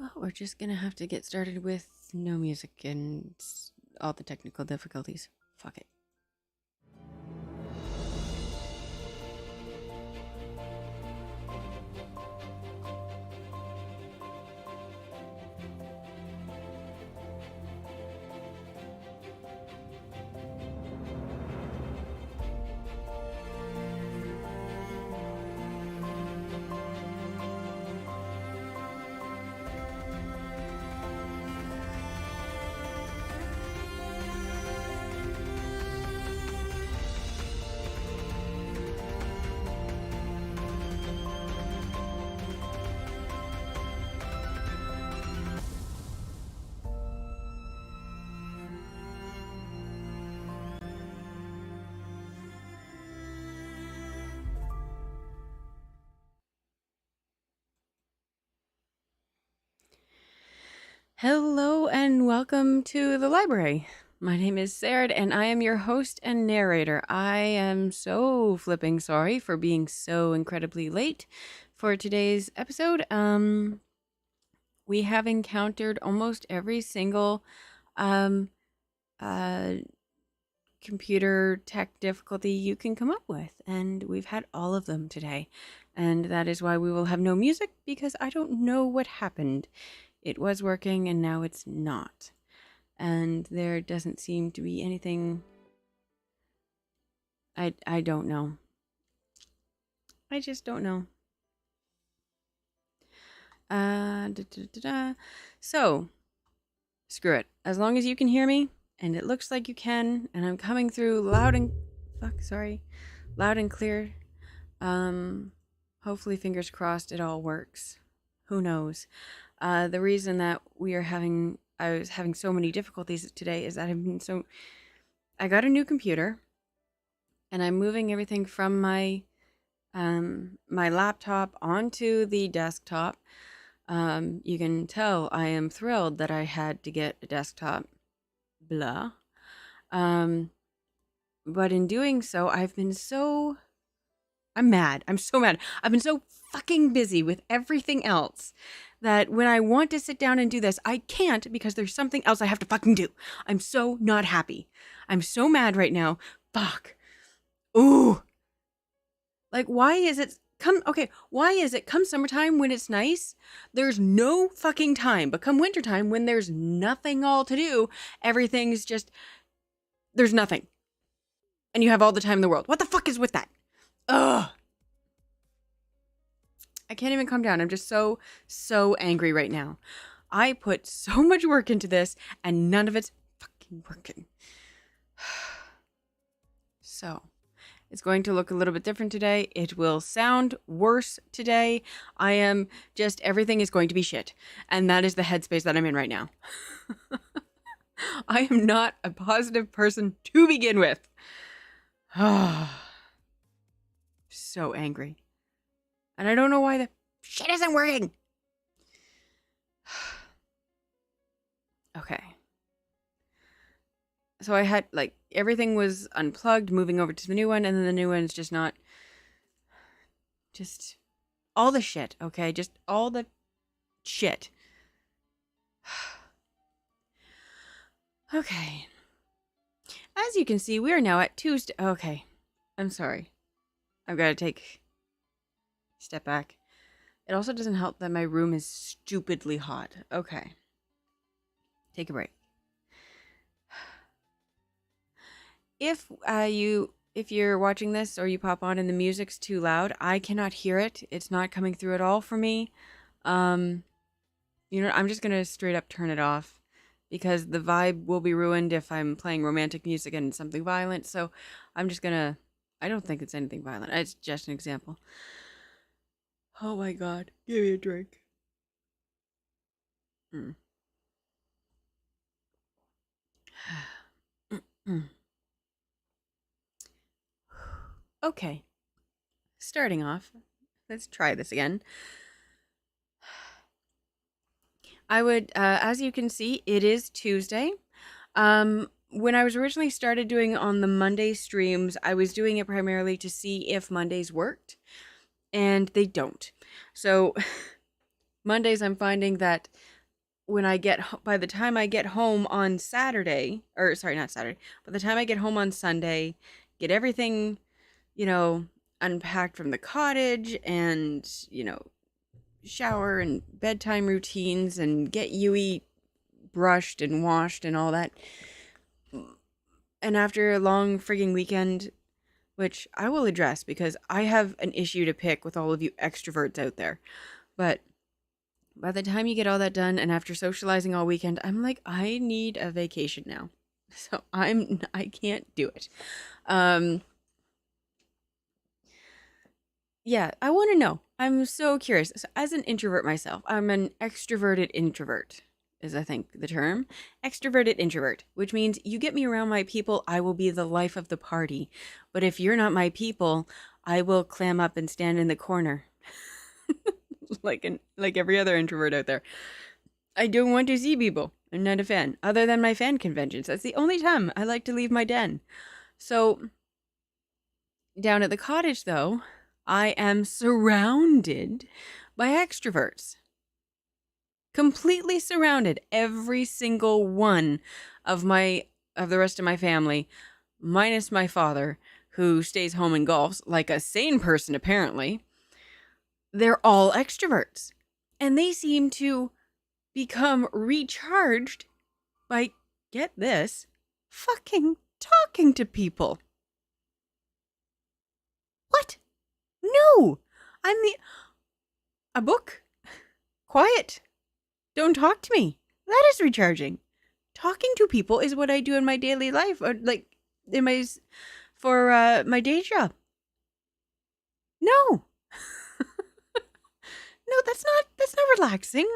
Well, we're just gonna have to get started with no music and all the technical difficulties. Fuck it. Hello and welcome to the library. My name is Serdd and I am your host and narrator. I am so flipping sorry for being so incredibly late for today's episode. We have encountered almost every single um uh computer tech difficulty you can come up with, and we've had all of them today. And that is why we will have no music, because I don't know what happened. It was working and now it's not. And there doesn't seem to be anything. I don't know. I just don't know. So, screw it. As long as you can hear me, and it looks like you can, and I'm coming through loud and clear. Hopefully, fingers crossed, it all works. Who knows? The reason that I was having so many difficulties today is that I got a new computer, and I'm moving everything from my laptop onto the desktop. You can tell I am thrilled that I had to get a desktop. Blah. But in doing so, I'm mad. I'm so mad. I've been so fucking busy with everything else that when I want to sit down and do this, I can't, because there's something else I have to fucking do. I'm so not happy. I'm so mad right now. Fuck. Ooh. Like, why is it come summertime when it's nice, there's no fucking time, but come wintertime when there's nothing all to do, everything's just, there's nothing. And you have all the time in the world. What the fuck is with that? Ugh. I can't even calm down. I'm just so angry right now. I put so much work into this and none of it's fucking working. So, it's going to look a little bit different today. It will sound worse today. Everything is going to be shit. And that is the headspace that I'm in right now. I am not a positive person to begin with. So angry. And I don't know why the shit isn't working. Okay. So I had, everything was unplugged, moving over to the new one, and then the new one's just not... Just all the shit, okay? Just all the shit. Okay. As you can see, we are now at Tuesday. Okay. I'm sorry. I've got to step back. It also doesn't help that my room is stupidly hot. Okay. Take a break. If you're watching this or you pop on and the music's too loud, I cannot hear it. It's not coming through at all for me. I'm just going to straight up turn it off, because the vibe will be ruined if I'm playing romantic music and something violent. So I'm just going to... I don't think it's anything violent. It's just an example. Oh my god. Give me a drink. Okay. Starting off. Let's try this again. I would, as you can see, it is Tuesday. When I was originally started doing on the Monday streams, I was doing it primarily to see if Mondays worked, and they don't. So Mondays, I'm finding that by the time I get home on Saturday, or sorry, not Saturday, by the time I get home on Sunday, get everything, unpacked from the cottage and, shower and bedtime routines and get Yui brushed and washed and all that. And after a long frigging weekend, which I will address because I have an issue to pick with all of you extroverts out there. But by the time you get all that done and after socializing all weekend, I'm like, I need a vacation now. So I can't do it. Yeah, I want to know. I'm so curious. So as an introvert myself, I'm an extroverted introvert, is I think the term. Extroverted introvert, which means you get me around my people, I will be the life of the party. But if you're not my people, I will clam up and stand in the corner. like every other introvert out there. I don't want to see people. I'm not a fan. Other than my fan conventions. That's the only time I like to leave my den. So, down at the cottage, though, I am surrounded by extroverts. Completely surrounded. Every single one of the rest of my family, minus my father, who stays home and golfs like a sane person apparently. They're all extroverts. And they seem to become recharged by, get this, fucking talking to people. What? No! A book? Quiet. Don't talk to me. That is recharging. Talking to people is what I do in my daily life, or like for my day job. No. No, that's not relaxing.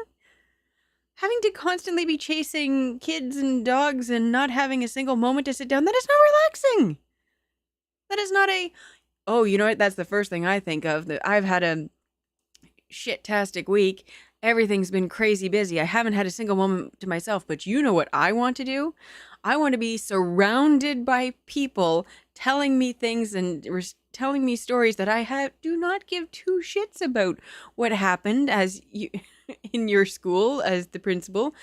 Having to constantly be chasing kids and dogs and not having a single moment to sit down, that is not relaxing. That is not oh, you know what? That's the first thing I think of. That I've had a shit-tastic week. Everything's been crazy busy. I haven't had a single moment to myself, but you know what I want to do? I want to be surrounded by people telling me things and telling me stories that I do not give two shits about what happened as you in your school as the principal,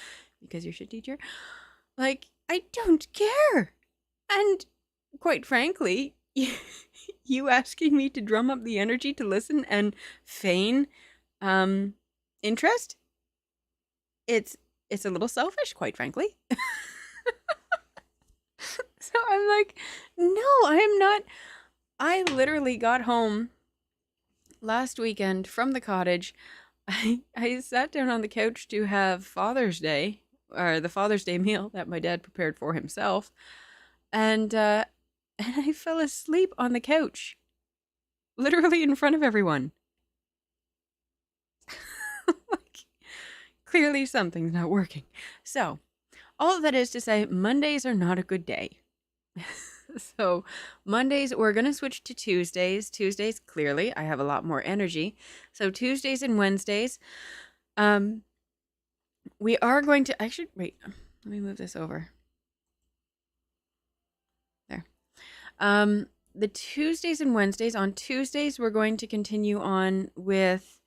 because you're a shit teacher. Like, I don't care. And quite frankly, you asking me to drum up the energy to listen and feign interest, it's a little selfish, quite frankly. So I'm like, no, I am not. I literally got home last weekend from the cottage. I sat down on the couch to have Father's Day, or the Father's Day meal that my dad prepared for himself, and I fell asleep on the couch, literally in front of everyone. Like, clearly something's not working. So, all of that is to say, Mondays are not a good day. So, Mondays, we're going to switch to Tuesdays. Tuesdays, clearly, I have a lot more energy. So, Tuesdays and Wednesdays, we are going to, actually, wait, let me move this over. There. The Tuesdays and Wednesdays, on Tuesdays, we're going to continue on with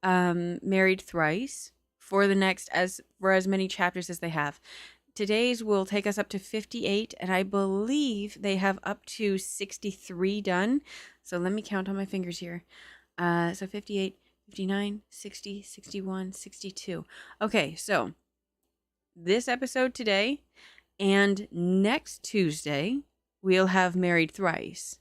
Married Thrice for as many chapters as they have. Today's will take us up to 58, and I believe they have up to 63 done. So let me count on my fingers here. So 58, 59, 60, 61, 62. Okay, so this episode today and next Tuesday, we'll have Married Thrice.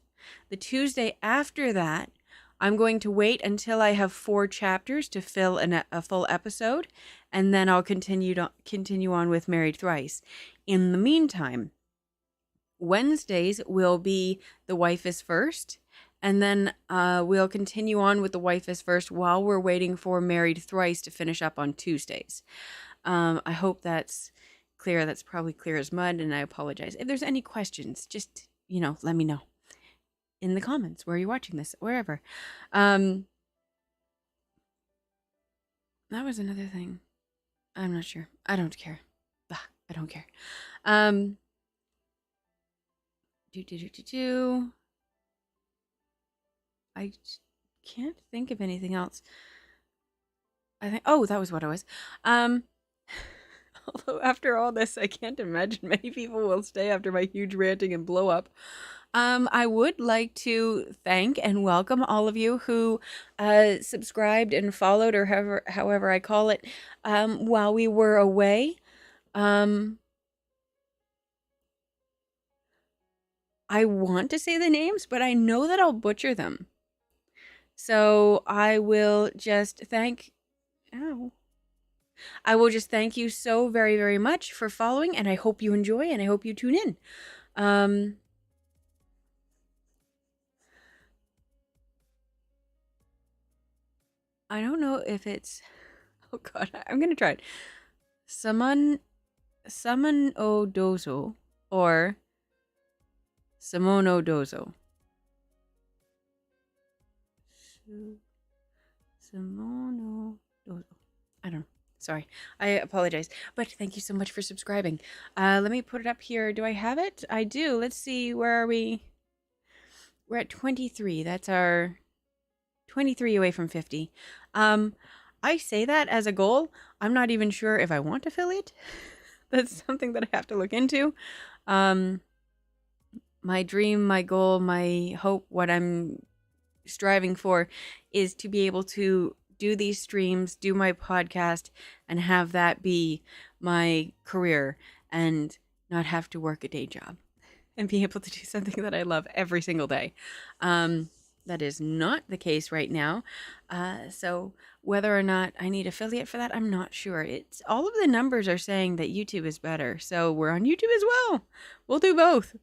The Tuesday after that, I'm going to wait until I have 4 chapters to fill a full episode, and then I'll continue on with Married Thrice. In the meantime, Wednesdays will be The Wife is First, and then we'll continue on with The Wife is First while we're waiting for Married Thrice to finish up on Tuesdays. I hope that's clear. That's probably clear as mud, and I apologize. If there's any questions, just, let me know in the comments where you're watching this, wherever. That was another thing. I'm not sure. I don't care. I don't care. I can't think of anything else. I think, that was what it was. Although after all this, I can't imagine many people will stay after my huge ranting and blow up. I would like to thank and welcome all of you who subscribed and followed, or however I call it, while we were away. I want to say the names, but I know that I'll butcher them. So I will just thank. Ow. I will just thank you so very, very much for following, and I hope you enjoy, and I hope you tune in. I don't know if it's. Oh God, I'm gonna try it. Summon o Dozo or Samono Dozo. Samono Dozo. I don't know. Sorry. I apologize. But thank you so much for subscribing. Let me put it up here. Do I have it? I do. Let's see. Where are we? We're at 23. That's our 23 away from 50. I say that as a goal. I'm not even sure if I want affiliate. That's something that I have to look into. My dream, my goal, my hope, what I'm striving for is to be able to do these streams, do my podcast, and have that be my career and not have to work a day job and be able to do something that I love every single day. That is not the case right now. So whether or not I need affiliate for that, I'm not sure. It's all of the numbers are saying that YouTube is better. So we're on YouTube as well. We'll do both.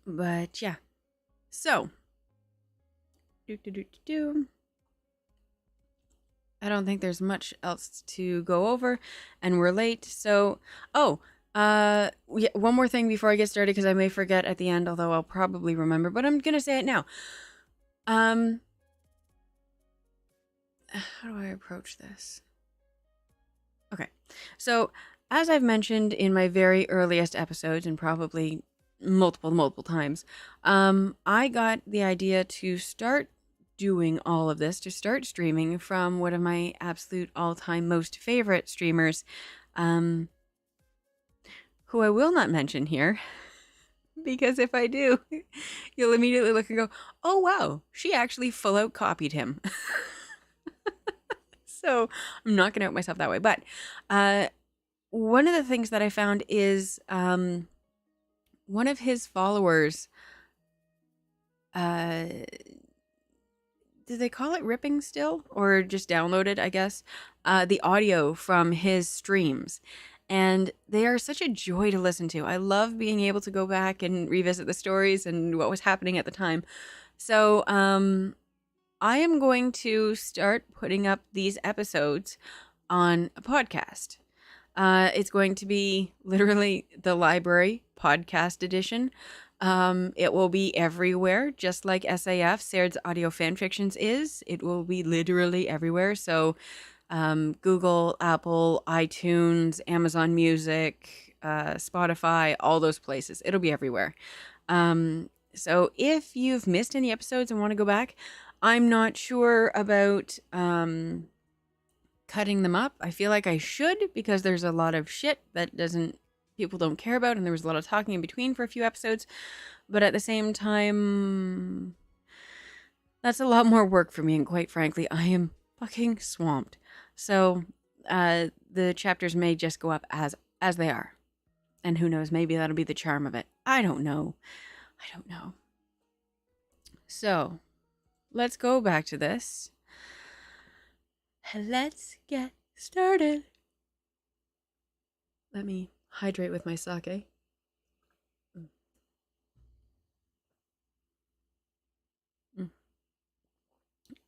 But yeah. So I don't think there's much else to go over, and we're late. So, yeah, one more thing before I get started, because I may forget at the end, although I'll probably remember, but I'm gonna say it now. How do I approach this? Okay, so as I've mentioned in my very earliest episodes, and probably multiple times, I got the idea to start doing all of this, to start streaming, from one of my absolute all-time most favorite streamers, who I will not mention here, because if I do, you'll immediately look and go, oh wow, she actually full out copied him. So I'm not gonna out myself that way. But one of the things that I found is one of his followers, do they call it ripping still, or just downloaded, I guess, the audio from his streams. And they are such a joy to listen to. I love being able to go back and revisit the stories and what was happening at the time. So I am going to start putting up these episodes on a podcast. It's going to be literally the library podcast edition. It will be everywhere, just like SAF, Serdd's Audio Fanfictions is. It will be literally everywhere. So Google, Apple, iTunes, Amazon Music, Spotify, all those places. It'll be everywhere. So if you've missed any episodes and want to go back, I'm not sure about cutting them up. I feel like I should, because there's a lot of shit that people don't care about, and there was a lot of talking in between for a few episodes. But at the same time, that's a lot more work for me, and quite frankly, I am fucking swamped. So the chapters may just go up as they are. And who knows, maybe that'll be the charm of it. I don't know. So, let's go back to this. Let's get started. Let me hydrate with my sake.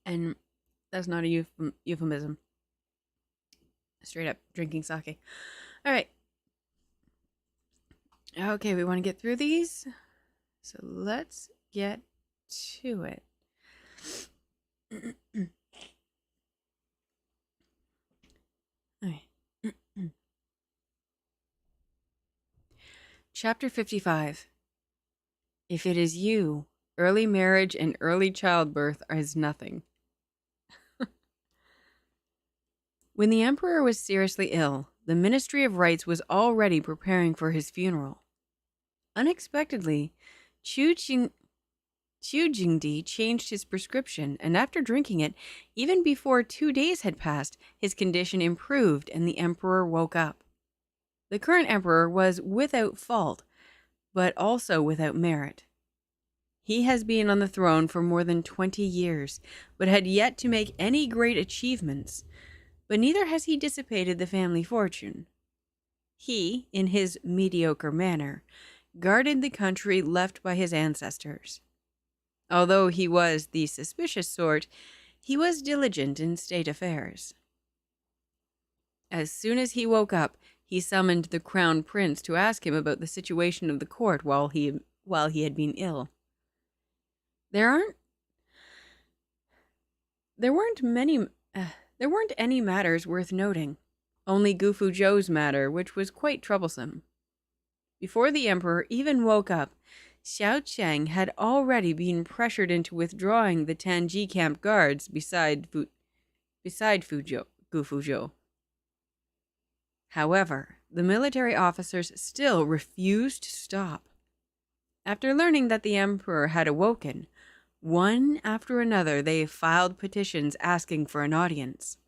And that's not a euphemism. Straight up drinking sake. All right. Okay, we want to get through these. So let's get to it. Okay. Chapter 55. If it is you, early marriage and early childbirth is nothing. When the emperor was seriously ill, the Ministry of Rites was already preparing for his funeral. Unexpectedly, Chu Jingdi changed his prescription, and after drinking it, even before 2 days had passed, his condition improved and the emperor woke up. The current emperor was without fault, but also without merit. He has been on the throne for more than 20 years, but had yet to make any great achievements. But neither has he dissipated the family fortune. He, in his mediocre manner, guarded the country left by his ancestors. Although he was the suspicious sort, he was diligent in state affairs. As soon as he woke up, he summoned the crown prince to ask him about the situation of the court while he had been ill. There weren't any matters worth noting, only Gufu Zhou's matter, which was quite troublesome. Before the emperor even woke up, Xiao Cheng had already been pressured into withdrawing the Tanji camp guards beside Gufu Zhou. However, the military officers still refused to stop. After learning that the emperor had awoken, one after another they filed petitions asking for an audience.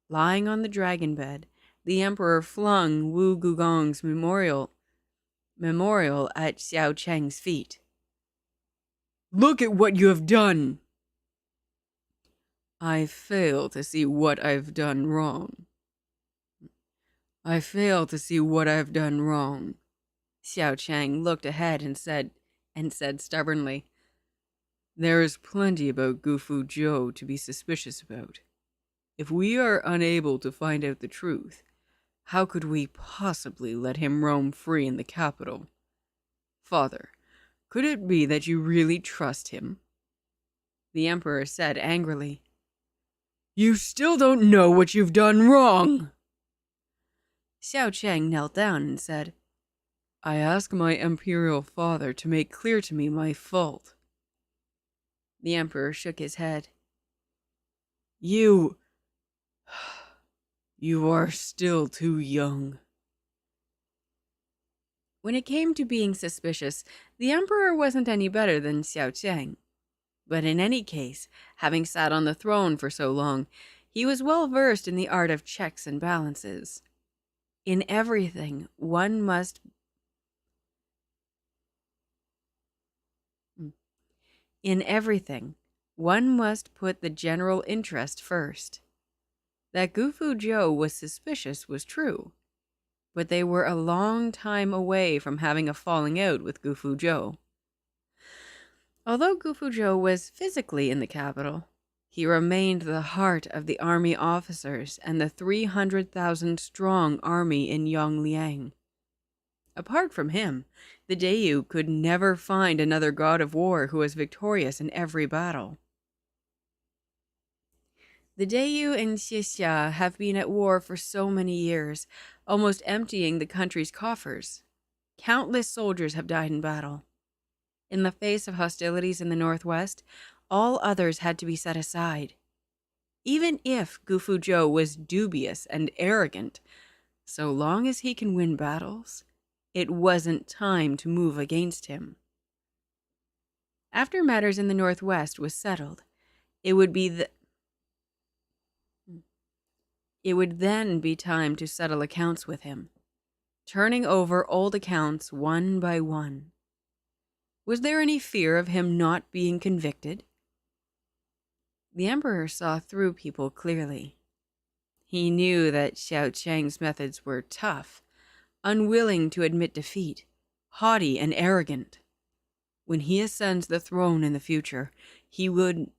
Lying on the dragon bed, the emperor flung Wu Gugong's memorial at Xiao Cheng's feet. "Look at what you have done!" "I fail to see what I've done wrong." "I fail to see what I've done wrong." Xiao Cheng looked ahead and said stubbornly, "There is plenty about Gufu Zhou to be suspicious about. If we are unable to find out the truth, how could we possibly let him roam free in the capital? Father, could it be that you really trust him?" The emperor said angrily, "You still don't know what you've done wrong." Xiao Cheng knelt down and said, "I ask my imperial father to make clear to me my fault." The emperor shook his head. You are still too young." When it came to being suspicious, the emperor wasn't any better than Xiao Cheng. But in any case, having sat on the throne for so long, he was well versed in the art of checks and balances. In everything, one must put the general interest first. That Gufu Zhou was suspicious was true, but they were a long time away from having a falling out with Gufu Zhou. Although Gufu Zhou was physically in the capital, he remained the heart of the army officers and the 300,000-strong army in Yongliang. Apart from him, the Dayu could never find another god of war who was victorious in every battle. The Dayu and Xixia have been at war for so many years, almost emptying the country's coffers. Countless soldiers have died in battle. In the face of hostilities in the northwest, all others had to be set aside. Even if Gufu Zhou was dubious and arrogant, so long as he can win battles, it wasn't time to move against him. After matters in the northwest was settled, it would then be time to settle accounts with him, turning over old accounts one by one. Was there any fear of him not being convicted? The emperor saw through people clearly. He knew that Xiao Cheng's methods were tough, unwilling to admit defeat, haughty and arrogant. When he ascends the throne in the future, he would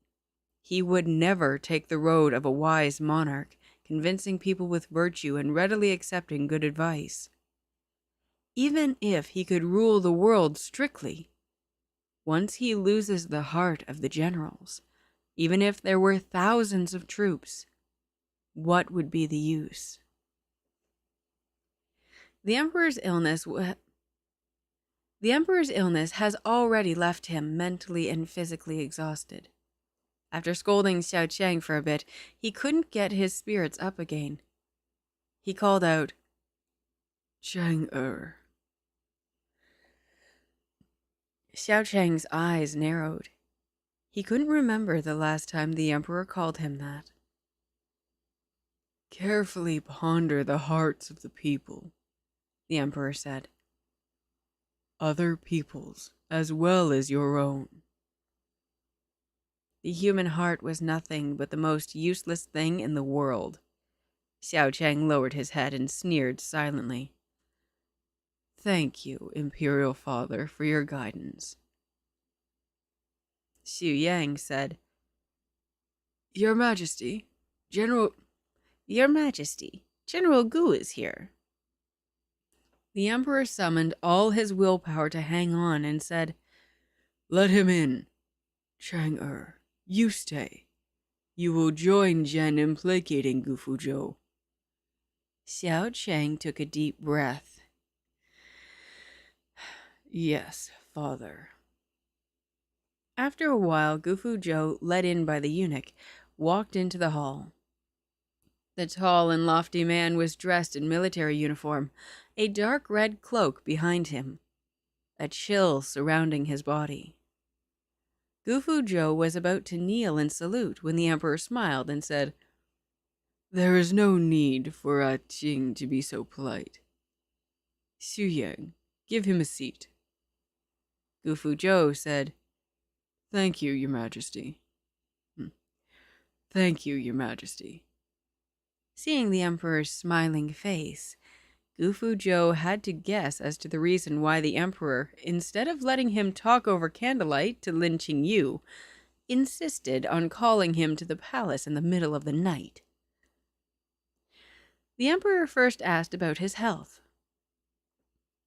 never take the road of a wise monarch, convincing people with virtue and readily accepting good advice. Even if he could rule the world strictly, once he loses the heart of the generals, even if there were thousands of troops, what would be the use? The emperor's illness has already left him mentally and physically exhausted. After scolding Xiao Chang for a bit, he couldn't get his spirits up again. He called out, "Chang-er." Xiao Chang's eyes narrowed. He couldn't remember the last time the Emperor called him that. "Carefully ponder the hearts of the people," the Emperor said. "Other people's as well as your own." The human heart was nothing but the most useless thing in the world. Xiao Chang lowered his head and sneered silently. "Thank you, Imperial Father, for your guidance." Xu Yang said, Your Majesty, General Gu is here." The Emperor summoned all his willpower to hang on and said, "Let him in. Chang-er, you stay. You will join Zhen in placating Gu Fuzhou." Xiao Chang took a deep breath. "Yes, Father." After a while, Gu Fuzhou, led in by the eunuch, walked into the hall. The tall and lofty man was dressed in military uniform, a dark red cloak behind him, a chill surrounding his body. Gu Fuzhou was about to kneel and salute when the Emperor smiled and said, "There is no need for Qing to be so polite. Xu Yang, give him a seat." Gu Fuzhou said, "Thank you, Your Majesty." "Thank you, Your Majesty." Seeing the Emperor's smiling face, Gu Fuzhou had to guess as to the reason why the Emperor, instead of letting him talk over candlelight to Lin Qingyu, insisted on calling him to the palace in the middle of the night. The Emperor first asked about his health.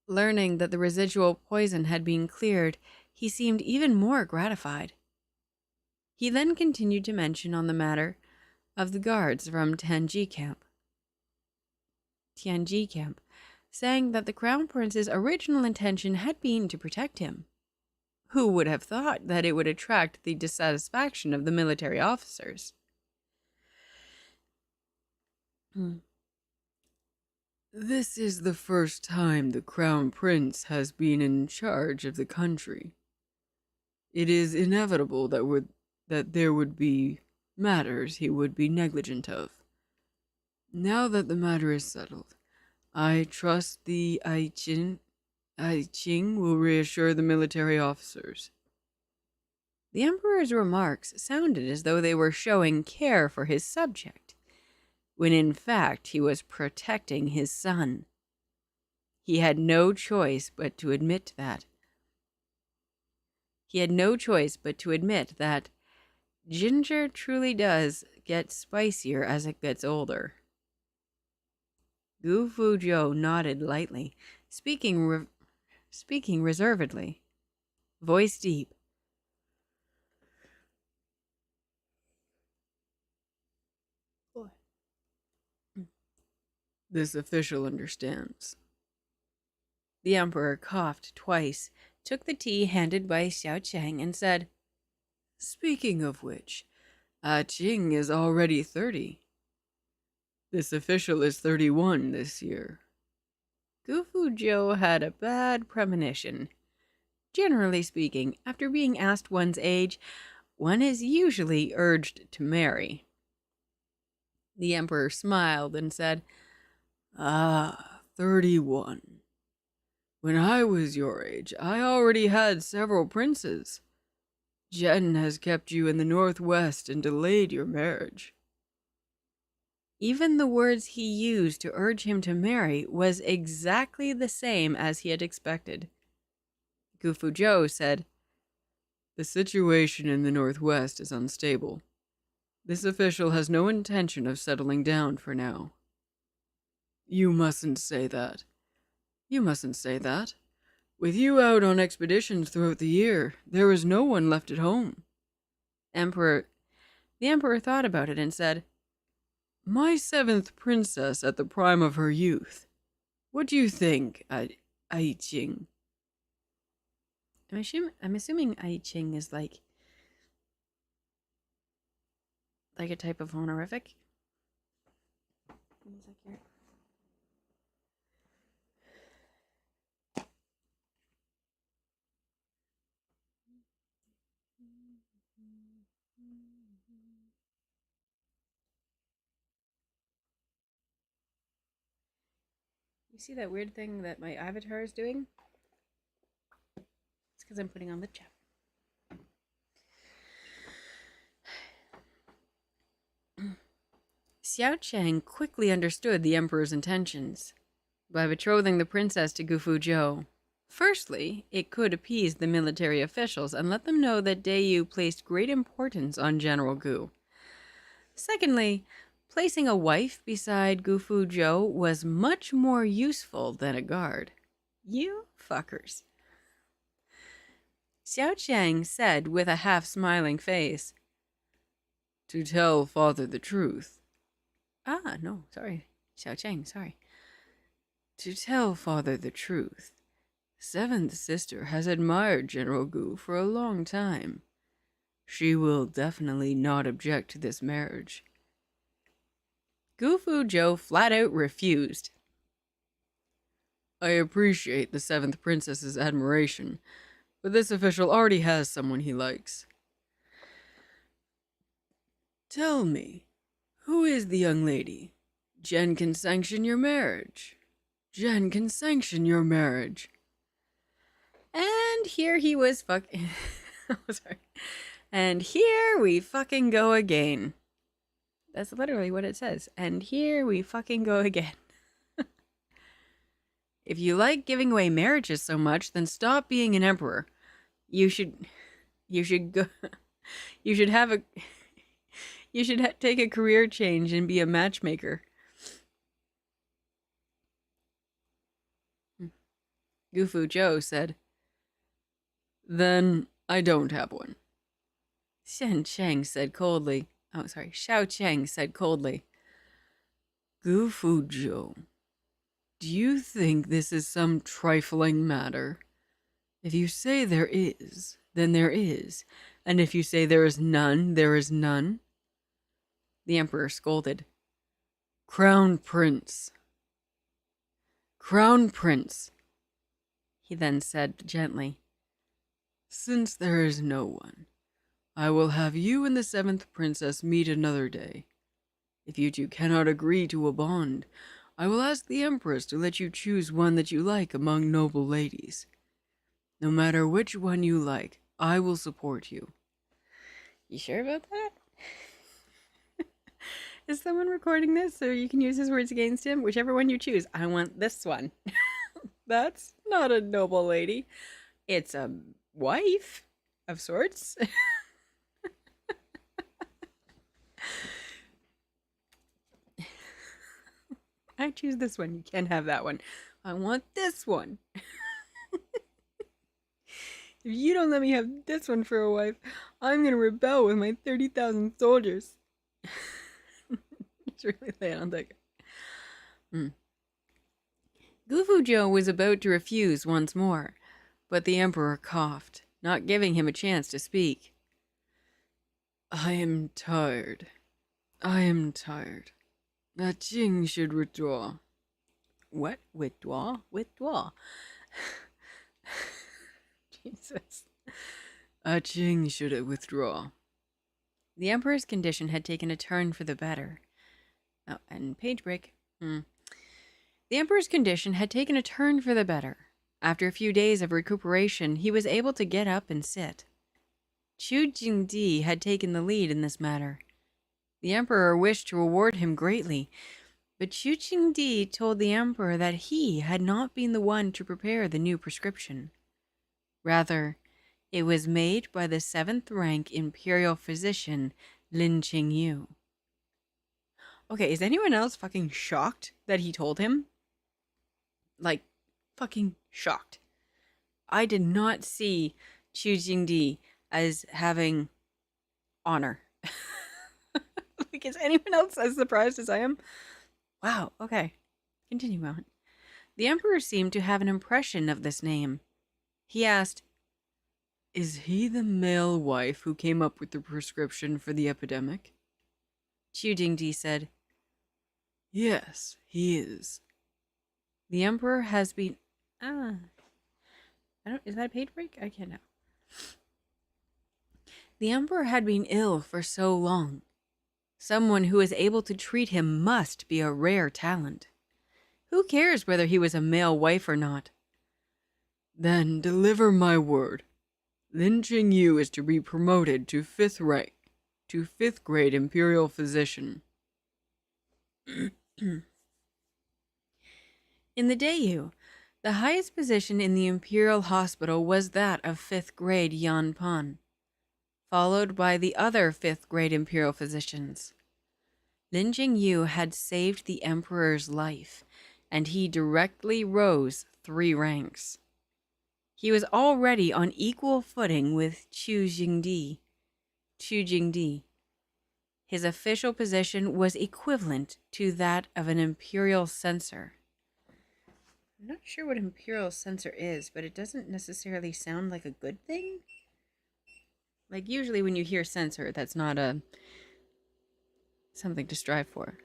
Learning that the residual poison had been cleared, he seemed even more gratified. He then continued to mention on the matter of the guards from Tianji camp, saying that the Crown Prince's original intention had been to protect him. Who would have thought that it would attract the dissatisfaction of the military officers? "This is the first time the Crown Prince has been in charge of the country. It is inevitable that there would be matters he would be negligent of. Now that the matter is settled, I trust the Qing will reassure the military officers." The Emperor's remarks sounded as though they were showing care for his subject, when in fact he was protecting his son. He had no choice but to admit that. Ginger truly does get spicier as it gets older. Gu Fuzhou nodded lightly, speaking reservedly, voice deep. "This official understands." The Emperor coughed twice, took the tea handed by Xiao Chang, and said, "Speaking of which, Qing is already 30. This official is 31 this year." Gu Fuzhou had a bad premonition. Generally speaking, after being asked one's age, one is usually urged to marry. The Emperor smiled and said, 31. When I was your age, I already had several princes. Zhen has kept you in the northwest and delayed your marriage." Even the words he used to urge him to marry was exactly the same as he had expected. Gu Fuzhou said, "The situation in the northwest is unstable. This official has no intention of settling down for now." "You mustn't say that. With you out on expeditions throughout the year, there is no one left at home." The Emperor thought about it and said, "My 7th princess at the prime of her youth. What do you think, Ai Qing?" I'm assuming Ai Qing is like like a type of honorific. One sec here. You see that weird thing that my avatar is doing? It's because I'm putting on the chat. Xiao Chang quickly understood the emperor's intentions. By betrothing the princess to Gufu Zhou, firstly, it could appease the military officials and let them know that Dayu placed great importance on General Gu. Secondly, placing a wife beside Gufu Zhou was much more useful than a guard. You fuckers. Xiao Chang said with a half-smiling face, "To tell father the truth." Ah, no, sorry. Xiao Chang, sorry. "To tell father the truth, seventh sister has admired General Gu for a long time. She will definitely not object to this marriage." Gufu Zhou flat out refused. "I appreciate the seventh princess's admiration, but this official already has someone he likes." "Tell me, who is the young lady? Jen can sanction your marriage. Jen can sanction your marriage." And here he was fucking... oh, sorry. And here we fucking go again. That's literally what it says. And here we fucking go again. If you like giving away marriages so much, then stop being an emperor. You should go... you should have a... you should take a career change and be a matchmaker. Gufu Zhou said, "Then I don't have one." Xiao Chang said coldly. "Gufu Zhou, do you think this is some trifling matter? If you say there is, then there is. And if you say there is none, there is none." The emperor scolded. "Crown Prince. Crown Prince." He then said gently, "Since there is no one, I will have you and the seventh princess meet another day. If you two cannot agree to a bond, I will ask the empress to let you choose one that you like among noble ladies. No matter which one you like, I will support you." You sure about that? Is someone recording this so you can use his words against him? Whichever one you choose, I want this one. That's not a noble lady. It's a wife of sorts. I choose this one. You can't have that one. I want this one. If you don't let me have this one for a wife, I'm gonna rebel with my 30,000 soldiers. It's really laying on that guy. Gufu Zhou was about to refuse once more, but the emperor coughed, not giving him a chance to speak. "I am tired. I am tired. That Jing should withdraw." What? Withdraw? Withdraw. Jesus. Jing should withdraw. The emperor's condition had taken a turn for the better. Oh, and page break. The emperor's condition had taken a turn for the better. After a few days of recuperation, he was able to get up and sit. Chu Jingdi had taken the lead in this matter. The emperor wished to reward him greatly, but Chu Jingdi told the emperor that he had not been the one to prepare the new prescription. Rather, it was made by the 7th rank imperial physician, Lin Qingyu. Okay, is anyone else fucking shocked that he told him? Like, fucking shocked. I did not see Chu Jingdi as having honor. Like, is anyone else as surprised as I am? Wow, okay. Continue on. The emperor seemed to have an impression of this name. He asked, "Is he the male wife who came up with the prescription for the epidemic?" Qiu Jingdi said, Yes, he is. "The Emperor has been... is that a paid break? I can't know. The Emperor had been ill for so long. Someone who is able to treat him must be a rare talent. Who cares whether he was a male wife or not?" Then deliver my word. Lin Qingyu is to be promoted to 5th rank, to 5th grade Imperial Physician. In the Dayu, the highest position in the Imperial Hospital was that of 5th grade Yan Pan, followed by the other 5th grade Imperial Physicians. Lin Qingyu had saved the Emperor's life, and he directly rose 3 ranks. He was already on equal footing with Qiu Jingdi. His official position was equivalent to that of an Imperial Censor. I'm not sure what Imperial Censor is, but it doesn't necessarily sound like a good thing. Like, usually when you hear censor, that's not something to strive for.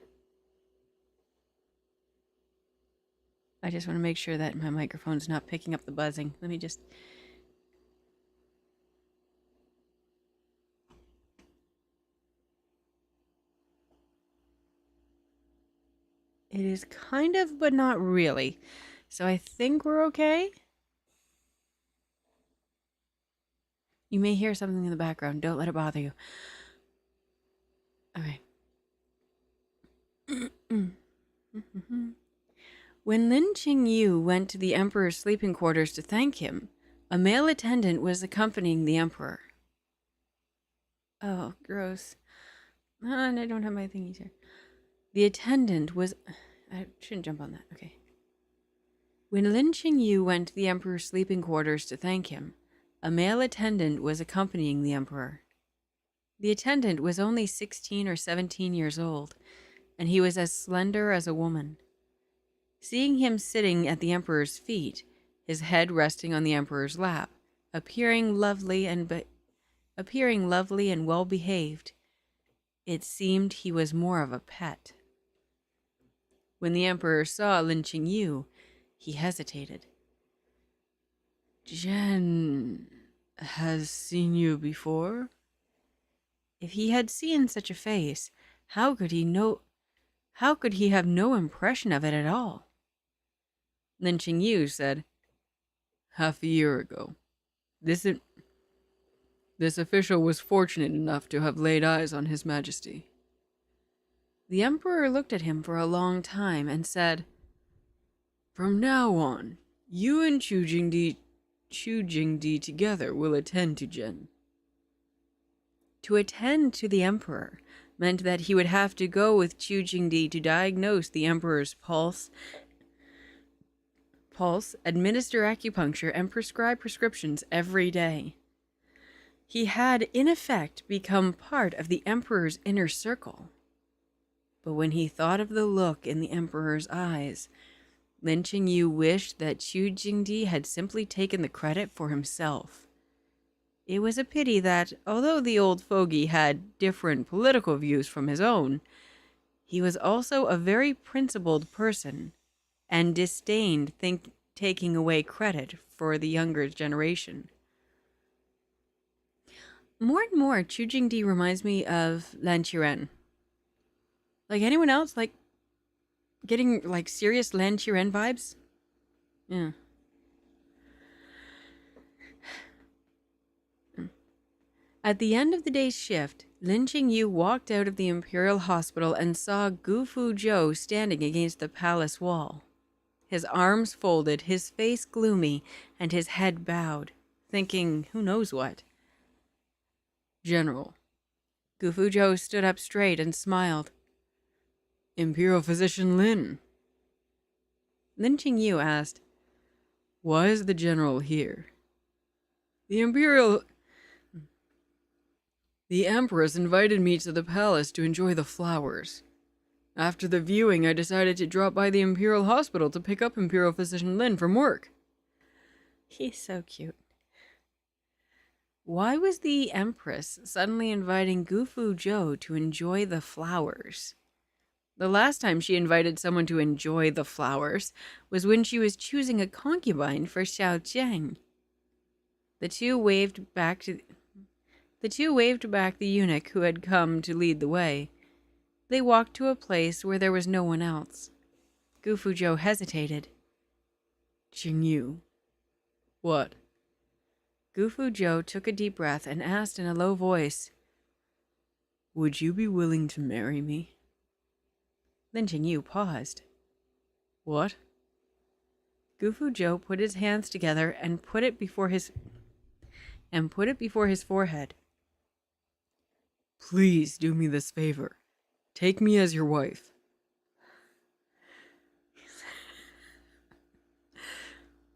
I just want to make sure that my microphone's not picking up the buzzing. Let me just... It is kind of, but not really. So I think we're okay. You may hear something in the background. Don't let it bother you. Okay. When Lin Qingyu went to the Emperor's sleeping quarters to thank him, a male attendant was accompanying the Emperor. Oh, gross. And I don't have my thingies here. The attendant was... I shouldn't jump on that. Okay. When Lin Qingyu went to the Emperor's sleeping quarters to thank him, a male attendant was accompanying the Emperor. The attendant was only 16 or 17 years old, and he was as slender as a woman. Seeing him sitting at the Emperor's feet, his head resting on the Emperor's lap, appearing lovely and well-behaved, it seemed he was more of a pet. When the Emperor saw Lin Qingyu, he hesitated. Jen has seen you before? If he had seen such a face, how could he have no impression of it at all? Lin Qingyu said, Half a year ago. This official was fortunate enough to have laid eyes on His Majesty. The Emperor looked at him for a long time and said, From now on, you and Qiu Jingdi together will attend to Jen. To attend to the Emperor meant that he would have to go with Qiu Jingdi to diagnose the Emperor's pulse, administer acupuncture, and prescribe prescriptions every day. He had, in effect, become part of the Emperor's inner circle. But when he thought of the look in the Emperor's eyes, Lin Qingyu wished that Qiu Jingdi had simply taken the credit for himself. It was a pity that, although the old fogey had different political views from his own, he was also a very principled person and disdained taking away credit for the younger generation. More and more, Qiu Jingdi reminds me of Lan Qiren. Like, anyone else, like, getting, like, serious Lan Qiren vibes? Yeah. At the end of the day's shift, Lin Qingyu walked out of the Imperial Hospital and saw Gu Fuzhou standing against the palace wall. His arms folded, his face gloomy, and his head bowed, thinking who knows what. General. Gu Fuzhou stood up straight and smiled. Imperial Physician Lin. Lin Qingyu asked, Why is the General here? The Empress invited me to the palace to enjoy the flowers. After the viewing, I decided to drop by the Imperial Hospital to pick up Imperial Physician Lin from work. He's so cute. Why was the Empress suddenly inviting Gufu Zhou to enjoy the flowers? The last time she invited someone to enjoy the flowers was when she was choosing a concubine for Xiao Jiang. The two waved back the eunuch who had come to lead the way. They walked to a place where there was no one else. Gufu Zhou hesitated. Qingyu. What? Gufu Zhou took a deep breath and asked in a low voice, Would you be willing to marry me? Lin Qingyu paused. What? Gufu Zhou put his hands together and put it before his forehead. Please do me this favor. Take me as your wife.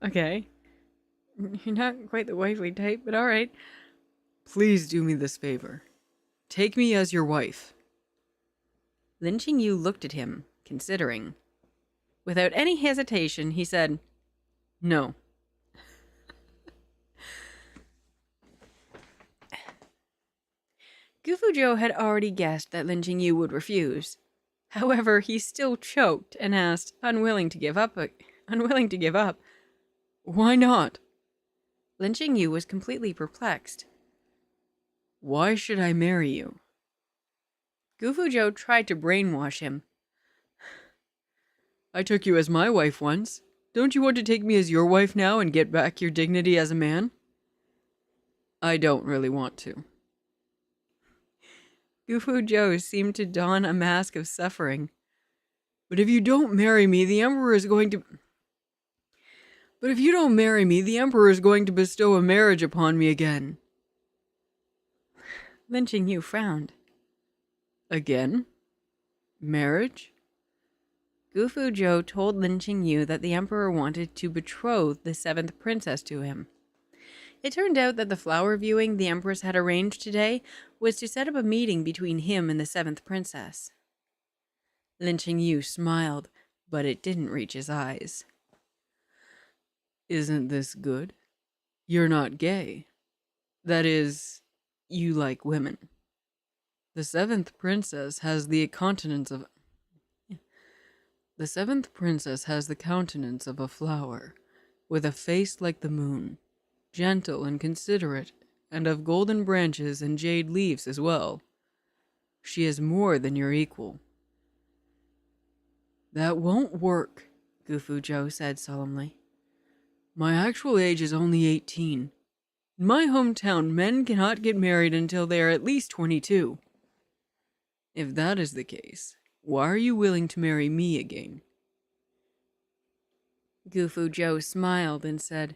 Okay. You're not quite the wifely type, but all right. Please do me this favor. Take me as your wife. Lin Qingyu looked at him, considering. Without any hesitation, he said, No. Gufu Zhou had already guessed that Lin Qingyu would refuse. However, he still choked and asked, unwilling to give up. Why not? Lin Qingyu was completely perplexed. Why should I marry you? Gufu Zhou tried to brainwash him. I took you as my wife once. Don't you want to take me as your wife now and get back your dignity as a man? I don't really want to. Gufu Zhou seemed to don a mask of suffering. But if you don't marry me, the Emperor is going to bestow a marriage upon me again. Lin Qingyu frowned. Again? Marriage? Gufu Zhou told Lin Qingyu that the Emperor wanted to betroth the 7th princess to him. It turned out that the flower viewing the Empress had arranged today was to set up a meeting between him and the 7th princess. Lin Qingyu smiled, but it didn't reach his eyes. Isn't this good? You're not gay. That is, you like women. The 7th princess has the countenance of a flower, with a face like the moon, gentle and considerate, and of golden branches and jade leaves as well. She is more than your equal. That won't work, Gufu Zhou said solemnly. My actual age is only 18. In my hometown, men cannot get married until they are at least 22. If that is the case, why are you willing to marry me again? Gufu Zhou smiled and said,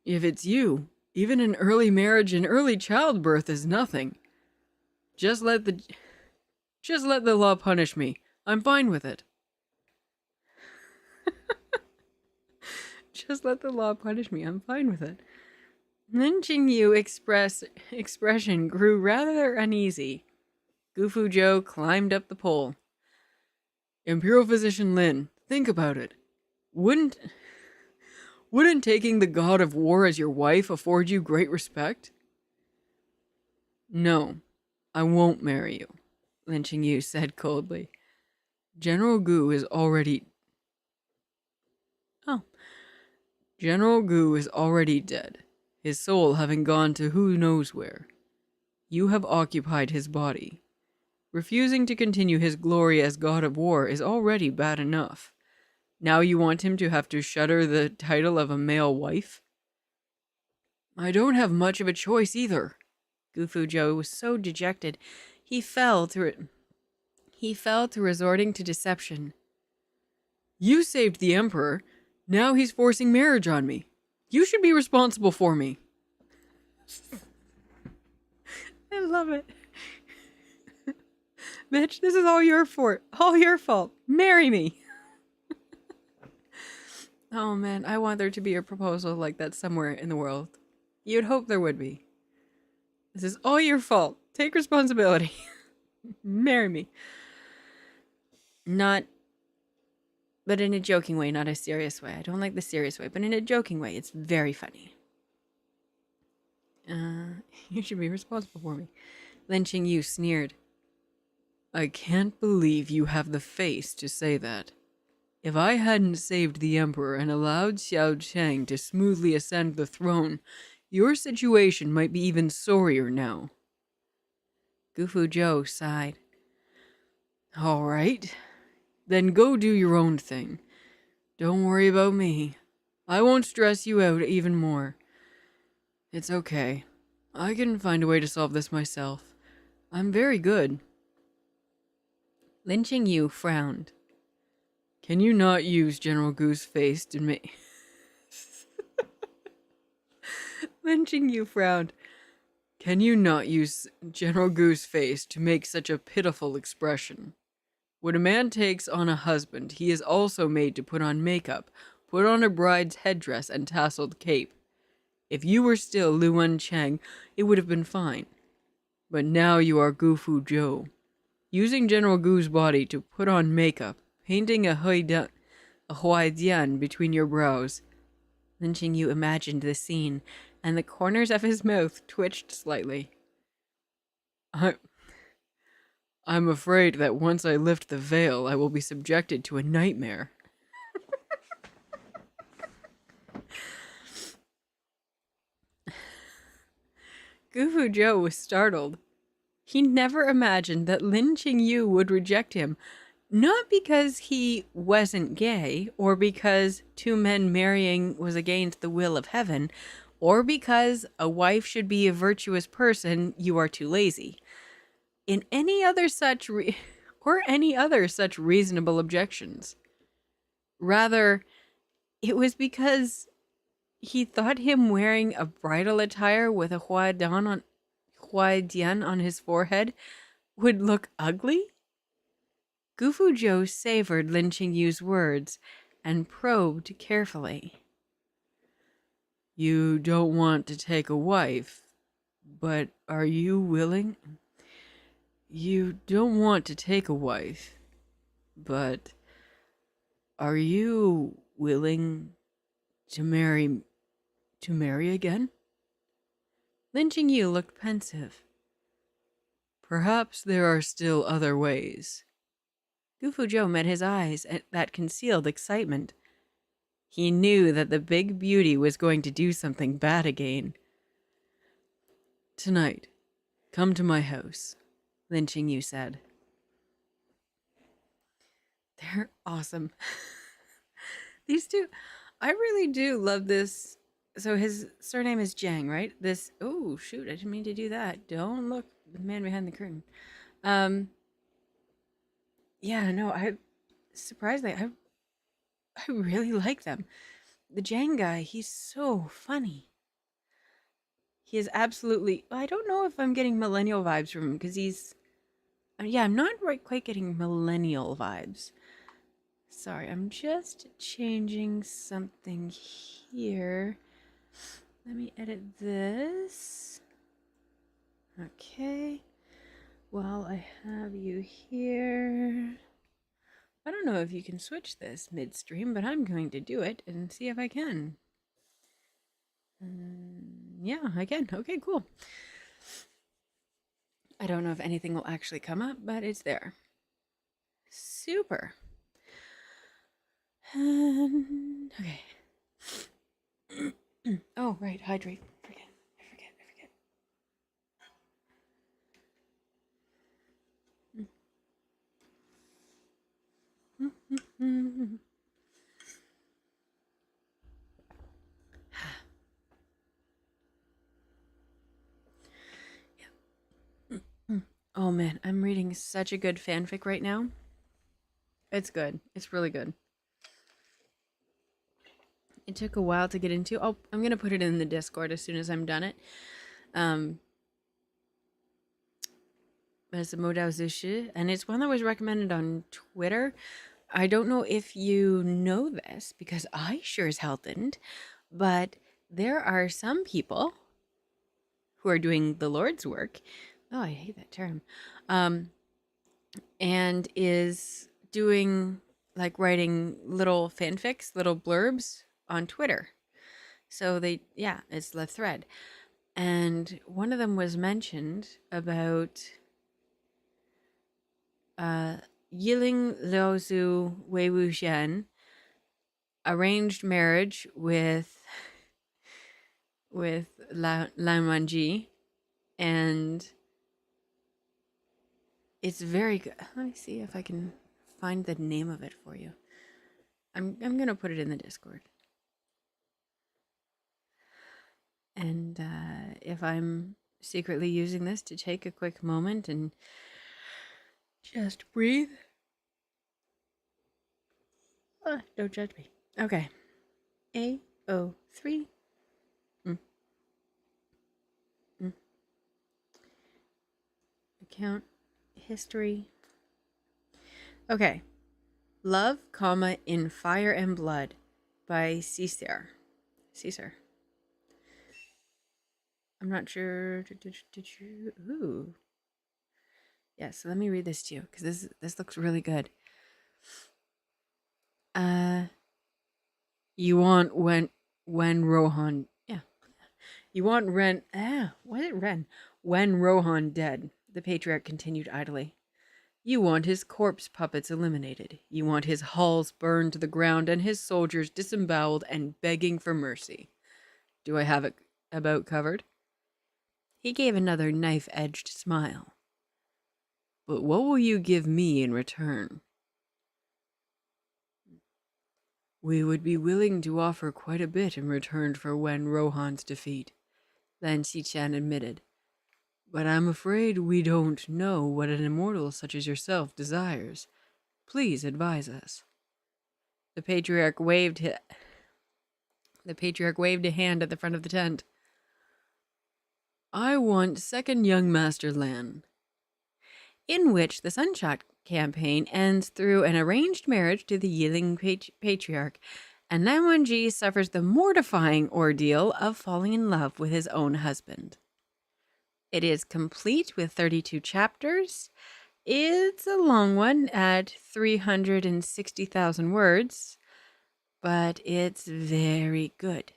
If it's you, even an early marriage and early childbirth is nothing. Just let the law punish me. I'm fine with it. Just let the law punish me. I'm fine with it. Lin Qingyu's expression grew rather uneasy. Gufu Zhou climbed up the pole. Imperial Physician Lin, think about it. Wouldn't taking the god of war as your wife afford you great respect? No, I won't marry you, Lin Qingyu said coldly. General Gu is already dead, his soul having gone to who knows where. You have occupied his body. Refusing to continue his glory as god of war is already bad enough. Now you want him to have to shudder the title of a male wife? I don't have much of a choice either. Gufu Zhou was so dejected, he fell to resorting to deception. You saved the Emperor. Now he's forcing marriage on me. You should be responsible for me. I love it. Bitch, this is all your fault. All your fault. Marry me. Oh man, I want there to be a proposal like that somewhere in the world. You'd hope there would be. This is all your fault. Take responsibility. Marry me. But in a joking way, not a serious way. I don't like the serious way, but in a joking way, it's very funny. You should be responsible for me. Lin Qingyu sneered. I can't believe you have the face to say that. If I hadn't saved the Emperor and allowed Xiao Chang to smoothly ascend the throne, your situation might be even sorrier now. Gufu Zhou sighed. All right, then go do your own thing. Don't worry about me. I won't stress you out even more. It's okay. I can find a way to solve this myself. I'm very good. Lin Qingyu frowned. Can you not use General Gu's face to make... Lin Qingyu frowned. Can you not use General Gu's face to make such a pitiful expression? When a man takes on a husband, he is also made to put on makeup, put on a bride's headdress and tasseled cape. If you were still Lu Wancheng, it would have been fine. But now you are Gu Fu Zhou. Using General Gu's body to put on makeup, painting a huaidian between your brows. Lin Qingyu imagined the scene, and the corners of his mouth twitched slightly. I'm afraid that once I lift the veil, I will be subjected to a nightmare. Gufu Zhou was startled. He never imagined that Lin Qingyu would reject him, not because he wasn't gay, or because two men marrying was against the will of heaven, or because a wife should be a virtuous person, you are too lazy. In any other such reasonable objections. Rather, it was because he thought him wearing a bridal attire with a huaidian on his forehead would look ugly? Gufu Zhou savored Lin Qingyu's words and probed carefully. You don't want to take a wife, but are you willing? You don't want to take a wife, but are you willing to marry again? Lin Qingyu looked pensive. Perhaps there are still other ways. Gufu Zhou met his eyes that concealed excitement. He knew that the big beauty was going to do something bad again. Tonight, come to my house, Lin Qingyu said. They're awesome. These two, I really do love this. So his surname is Zhang, right? Oh shoot, I didn't mean to do that. Don't look, the man behind the curtain. Yeah, no, I really like them. The Zhang guy, he's so funny. He is absolutely, I don't know if I'm getting millennial vibes from him, because I'm not quite getting millennial vibes. Sorry, I'm just changing something here. Let me edit this. Okay. Well, I have you here. I don't know if you can switch this midstream, but I'm going to do it and see if I can. Yeah, I can. Okay, cool. I don't know if anything will actually come up, but it's there. Super. Okay. Oh, right, hydrate. I forget. Oh man, I'm reading such a good fanfic right now. It's good. It's really good. It took a while to get into. Oh, I'm going to put it in the Discord as soon as I'm done it. But it's a Modao Zushi, and it's one that was recommended on Twitter. I don't know if you know this, because I sure as hell didn't, but there are some people who are doing the Lord's work. Oh, I hate that term. And is doing, like, writing little fanfics, little blurbs on Twitter. So it's the thread. And one of them was mentioned about Yiling Liaozu Wei Wuxian arranged marriage with Lan Wanji, and it's very good. Let me see if I can find the name of it for you. I'm gonna put it in the Discord. And if I'm secretly using this to take a quick moment and just breathe. Don't judge me. Okay. AO3. Account history. Okay. Love, in Fire and Blood by Caesar. I'm not sure. Did you? Ooh. Yeah, so let me read this to you because this looks really good. You want when Rohan? Yeah. You want Ren? Was it Ren? When Rohan dead? The patriarch continued idly. You want his corpse puppets eliminated. You want his halls burned to the ground and his soldiers disemboweled and begging for mercy. Do I have it about covered? He gave another knife-edged smile. But what will you give me in return? We would be willing to offer quite a bit in return for Wen Rohan's defeat, Lan Xiqian admitted. But I'm afraid we don't know what an immortal such as yourself desires. Please advise us. The patriarch waved a hand at the front of the tent. I want second young Master Lan, in which the Sunshot campaign ends through an arranged marriage to the Yiling patriarch, and Lan Wangji suffers the mortifying ordeal of falling in love with his own husband. It is complete with 32 chapters. It's a long one at 360,000 words, but it's very good.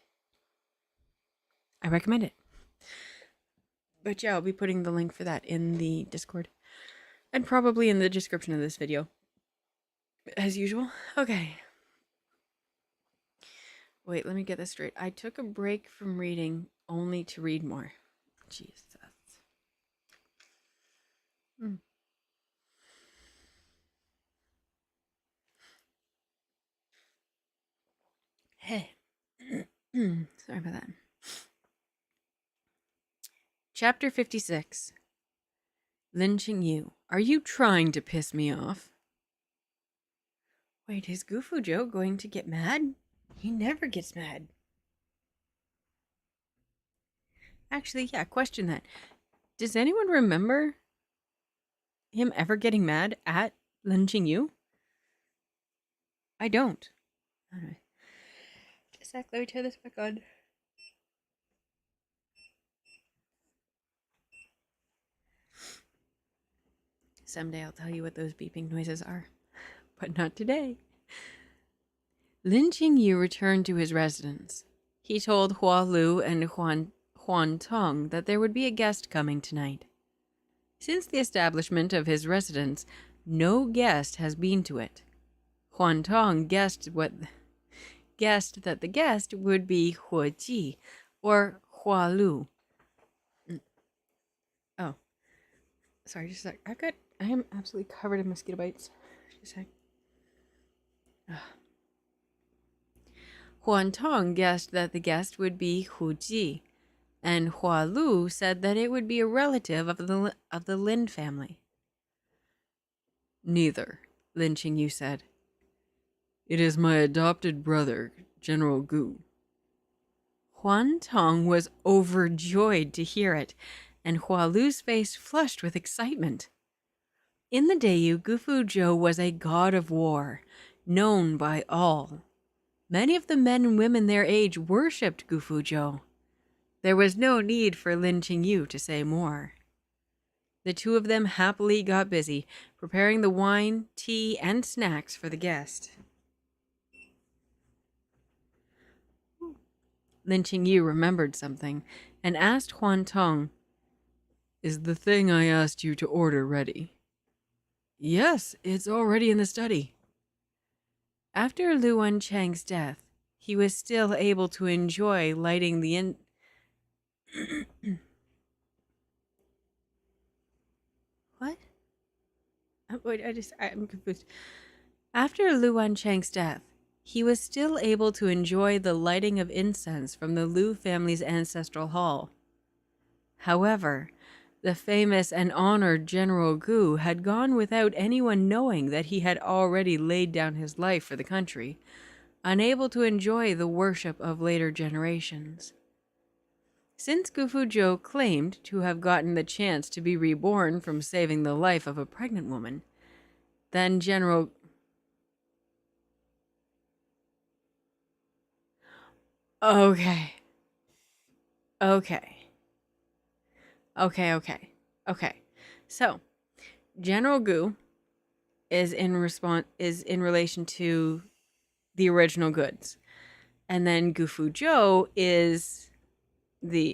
I recommend it. But yeah, I'll be putting the link for that in the Discord and probably in the description of this video, as usual. Okay. Wait, let me get this straight. I took a break from reading only to read more. Jesus. Hey. Sorry about that. Chapter 56. Lin Qingyu, are you trying to piss me off? Wait, is Gufu going to get mad? He never gets mad. Actually, yeah, question that. Does anyone remember him ever getting mad at Lin Qingyu? I don't. Alright. Just a sec, let me turn this back on. Someday I'll tell you what those beeping noises are, but not today. Lin Qingyu returned to his residence. He told Hua Lu and Huan Tong that there would be a guest coming tonight. Since the establishment of his residence, no guest has been to it. Huan Tong guessed that the guest would be Hua Ji or Hua Lu. Oh, sorry, just a sec. I am absolutely covered in mosquito bites. Just a sec. Huan Tong guessed that the guest would be Hu Ji, and Hua Lu said that it would be a relative of the Lin family. Neither, Lin Qingyu said. It is my adopted brother, General Gu. Huan Tong was overjoyed to hear it, and Hua Lu's face flushed with excitement. In the Dayu, Gufu Zhou was a god of war, known by all. Many of the men and women their age worshipped Gufu Zhou. There was no need for Lin Qingyu to say more. The two of them happily got busy, preparing the wine, tea, and snacks for the guest. Lin Qingyu remembered something and asked Huan Tong, "Is the thing I asked you to order ready?" "Yes, it's already in the study." After Lu Wancheng's death, he was still able to enjoy lighting the What? Wait, I'm confused. After Lu Wancheng's death, he was still able to enjoy the lighting of incense from the Lu family's ancestral hall. However, the famous and honored General Gu had gone without anyone knowing that he had already laid down his life for the country, unable to enjoy the worship of later generations. Since Gu Fuzhou claimed to have gotten the chance to be reborn from saving the life of a pregnant woman, then General... Okay. So, General Gu is in relation to the original goods, and then Gu Fuzhou is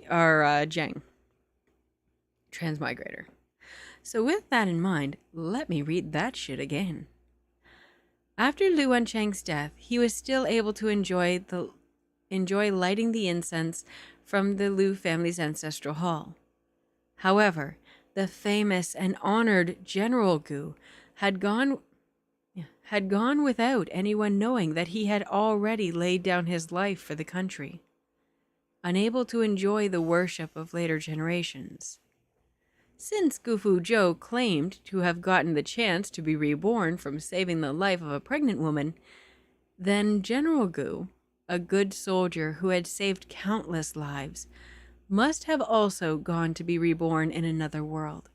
our Zheng transmigrator. So with that in mind, let me read that shit again. After Lu Wancheng's death, he was still able to enjoy lighting the incense from the Lu family's ancestral hall. However, the famous and honored General Gu had gone without anyone knowing that he had already laid down his life for the country, unable to enjoy the worship of later generations. Since Gu Fuzhou claimed to have gotten the chance to be reborn from saving the life of a pregnant woman, then General Gu, a good soldier who had saved countless lives, must have also gone to be reborn in another world.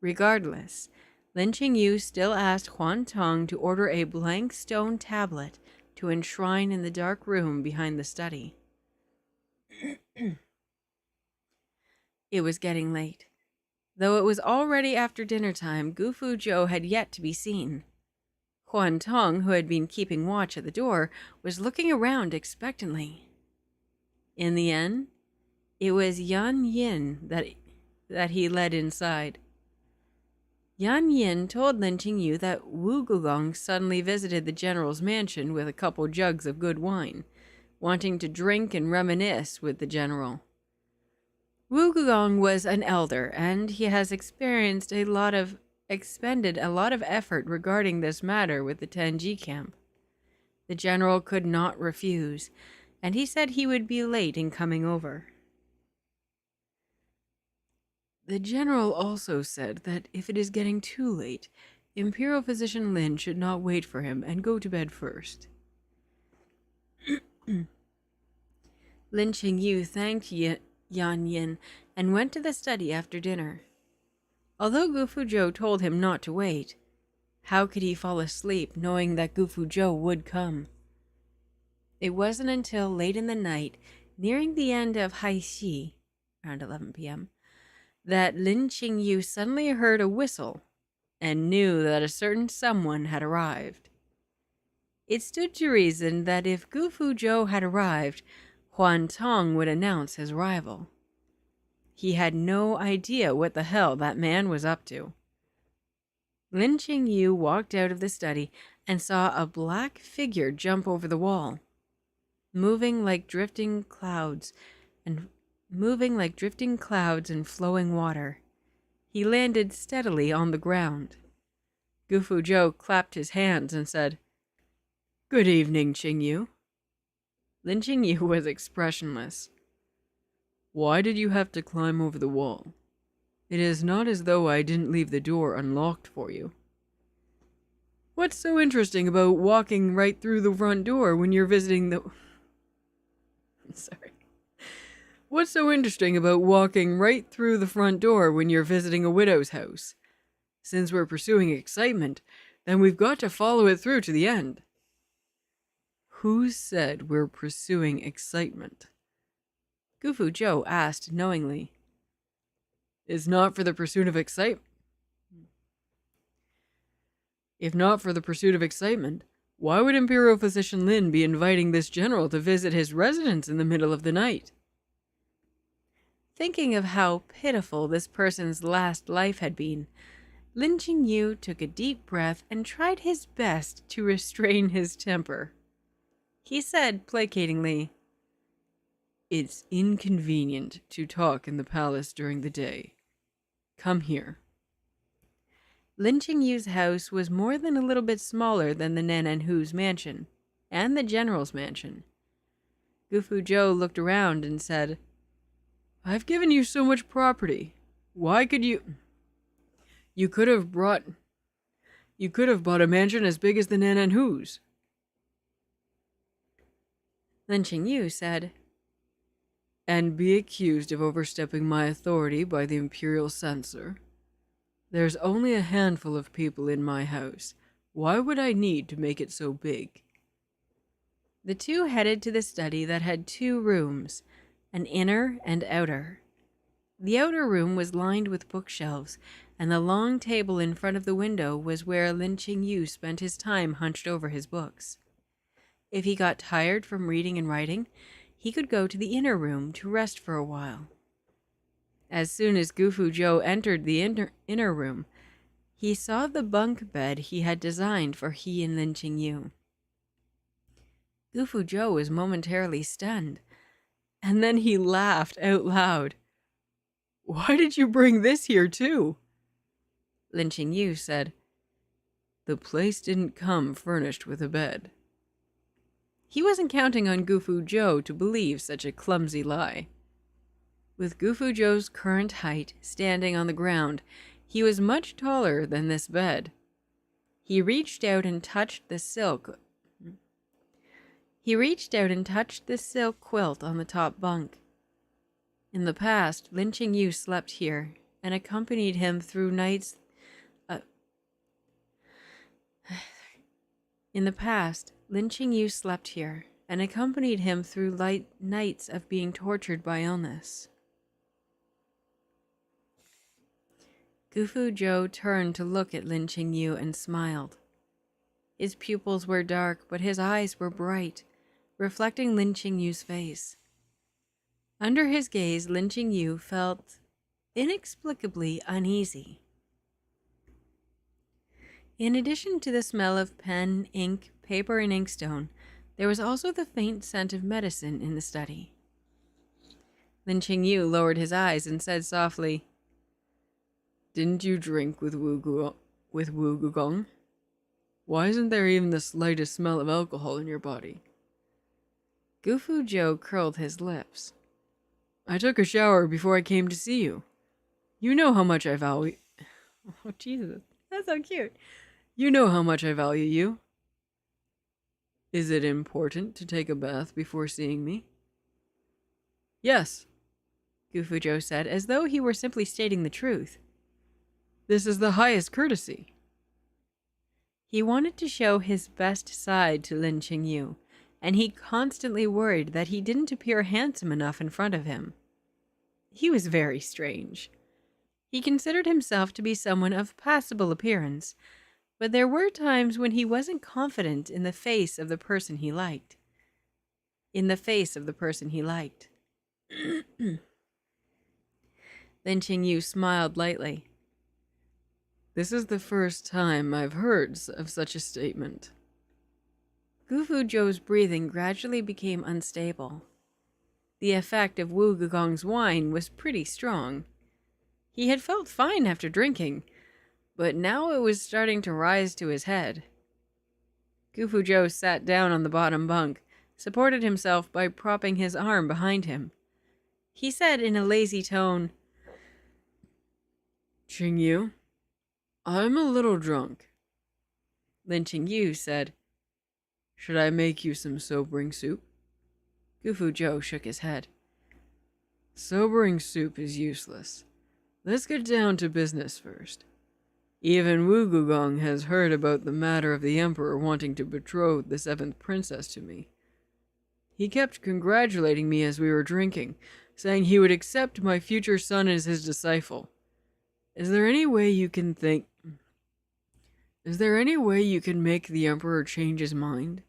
Regardless, Lin Qingyu still asked Huan Tong to order a blank stone tablet to enshrine in the dark room behind the study. It was getting late. Though it was already after dinner time, Gu Fuzhou had yet to be seen. Huan Tong, who had been keeping watch at the door, was looking around expectantly. In the end, it was Yan Yin that he led inside. Yan Yin told Lin Qingyu that Wu Gugong suddenly visited the general's mansion with a couple jugs of good wine, wanting to drink and reminisce with the general. Wu Gugong was an elder, and he has expended a lot of effort regarding this matter with the Tenji camp. The general could not refuse, and he said he would be late in coming over. The general also said that if it is getting too late, Imperial Physician Lin should not wait for him and go to bed first. Lin Qingyu thanked Yan Yin and went to the study after dinner. Although Gu Fuzhou told him not to wait, how could he fall asleep knowing that Gu Fuzhou would come? It wasn't until late in the night, nearing the end of Haixi, around 11 p.m., that Lin Qingyu suddenly heard a whistle and knew that a certain someone had arrived. It stood to reason that if Gu Fuzhou had arrived, Huan Tong would announce his arrival. He had no idea what the hell that man was up to. Lin Qingyu walked out of the study and saw a black figure jump over the wall, moving like drifting clouds and flowing water. He landed steadily on the ground. Gu Fuzhou clapped his hands and said, "Good evening, Qingyu." Lin Qingyu was expressionless. "Why did you have to climb over the wall? It is not as though I didn't leave the door unlocked for you." "What's so interesting about walking right through the front door when you're visiting the..." Sorry. "What's so interesting about walking right through the front door when you're visiting a widow's house? Since we're pursuing excitement, then we've got to follow it through to the end." "Who said we're pursuing excitement?" Gu Fuzhou asked knowingly. If not for the pursuit of excitement, Why would Imperial Physician Lin be inviting this general to visit his residence in the middle of the night? Thinking of how pitiful this person's last life had been, Lin Qingyu took a deep breath and tried his best to restrain his temper. He said placatingly, "It's inconvenient to talk in the palace during the day. Come here." Lin Qingyu's house was more than a little bit smaller than the Nan'an Hou's mansion, and the general's mansion. Gufu Zhou looked around and said, "I've given you so much property. Why could you... You could have bought a mansion as big as the Nan'an Hou's." Lin Qingyu said, "And be accused of overstepping my authority by the imperial censor. There's only a handful of people in my house. Why would I need to make it so big?" The two headed to the study that had 2 rooms, an inner and outer. The outer room was lined with bookshelves, and the long table in front of the window was where Lin Qingyu spent his time hunched over his books. If he got tired from reading and writing, he could go to the inner room to rest for a while. As soon as Gufu Zhou entered the inner room, he saw the bunk bed he had designed for he and Lin Qingyu. Gufu Zhou was momentarily stunned, and then he laughed out loud. "Why did you bring this here too?" Lin Qingyu said, "The place didn't come furnished with a bed." He wasn't counting on Gufu Zhou to believe such a clumsy lie. With Gufu Zhou's current height standing on the ground, he was much taller than this bed. He reached out and touched the silk quilt on the top bunk. In the past, Lin Qingyu slept here and accompanied him through nights nights of being tortured by illness. Gufu Zhou turned to look at Lin Qingyu and smiled. His pupils were dark, but his eyes were bright, reflecting Lin Qingyu's face. Under his gaze, Lin Qingyu felt inexplicably uneasy. In addition to the smell of pen, ink, paper, and inkstone, there was also the faint scent of medicine in the study. Lin Qingyu lowered his eyes and said softly, "Didn't you drink with Wu Gugong? Why isn't there even the slightest smell of alcohol in your body?" Gufu Zhou curled his lips. "I took a shower before I came to see you. You know how much I value..." Oh, Jesus. That's so cute. "You know how much I value you. Is it important to take a bath before seeing me?" "Yes," Gufu Zhou said, as though he were simply stating the truth. "This is the highest courtesy." He wanted to show his best side to Lin Qingyu, and he constantly worried that he didn't appear handsome enough in front of him. He was very strange. He considered himself to be someone of passable appearance, but there were times when he wasn't confident in the face of the person he liked. Lin Qingyu smiled lightly. "This is the first time I've heard of such a statement." Gufu Zhou's breathing gradually became unstable. The effect of Wu Gugong's wine was pretty strong. He had felt fine after drinking, but now it was starting to rise to his head. Gufu Zhou sat down on the bottom bunk, supported himself by propping his arm behind him. He said in a lazy tone, "Qingyu, I'm a little drunk." Lin Qingyu said, "Should I make you some sobering soup?" Gufu Zhou shook his head. "Sobering soup is useless. Let's get down to business first. Even Wu Gugong has heard about the matter of the Emperor wanting to betroth the 7th princess to me. He kept congratulating me as we were drinking, saying he would accept my future son as his disciple. Is there any way you can think..." Is there any way you can make the Emperor change his mind?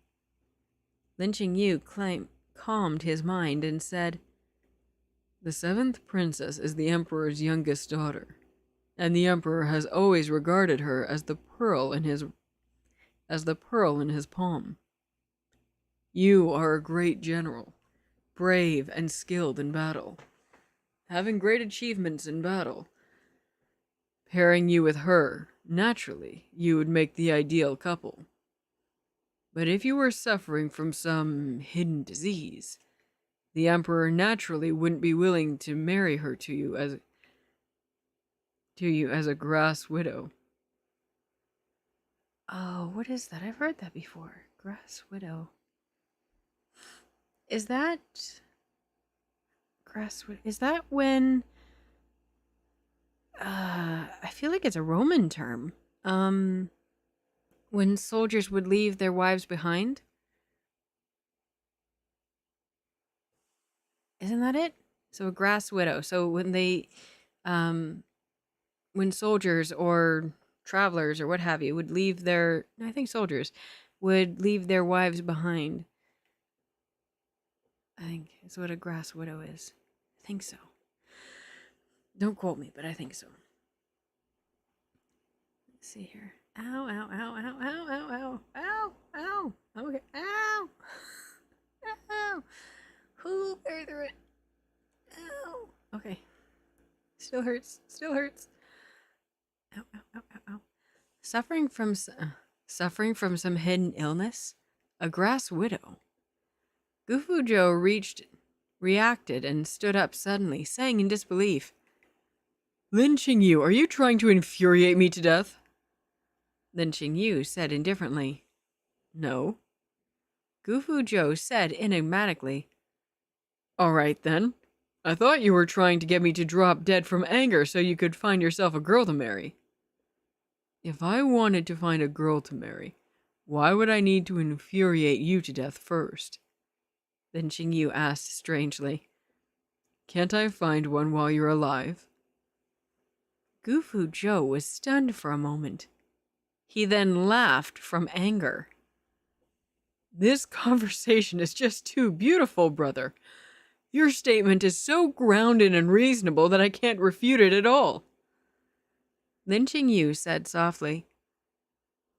Lin Qingyu calmed his mind and said, The 7th princess is the Emperor's youngest daughter, and the Emperor has always regarded her as the pearl in his palm. You are a great general, brave and skilled in battle, having great achievements in battle. Pairing you with her, naturally, you would make the ideal couple. But if you were suffering from some hidden disease, the Emperor naturally wouldn't be willing to marry her to you as a grass widow. Oh, what is that? I've heard that before. Grass widow. Is that grass widow? Is that when I feel like it's a Roman term. When soldiers would leave their wives behind? Isn't that it? So a grass widow. So when soldiers or travelers or what have you would leave I think soldiers would leave their wives behind. I think that's what a grass widow is. I think so. Don't quote me, but I think so. Let's see here. Ow, ow, ow, ow, ow, ow, ow, ow, ow. Okay, ow. Ow. Who bear through it? Ow. Okay. Still hurts. Still hurts. Ow, ow, ow, ow, ow. Suffering from some hidden illness? A grass widow. Gufujo reacted and stood up suddenly, saying in disbelief, Lin Qingyu, are you trying to infuriate me to death? Lin Qingyu said indifferently, No. Gufujo said enigmatically, All right, then. I thought you were trying to get me to drop dead from anger so you could find yourself a girl to marry. If I wanted to find a girl to marry, why would I need to infuriate you to death first? Lin Qingyu asked strangely. Can't I find one while you're alive? Gufujo was stunned for a moment. He then laughed from anger. This conversation is just too beautiful, brother. Your statement is so grounded and reasonable that I can't refute it at all. Lin Qingyu said softly,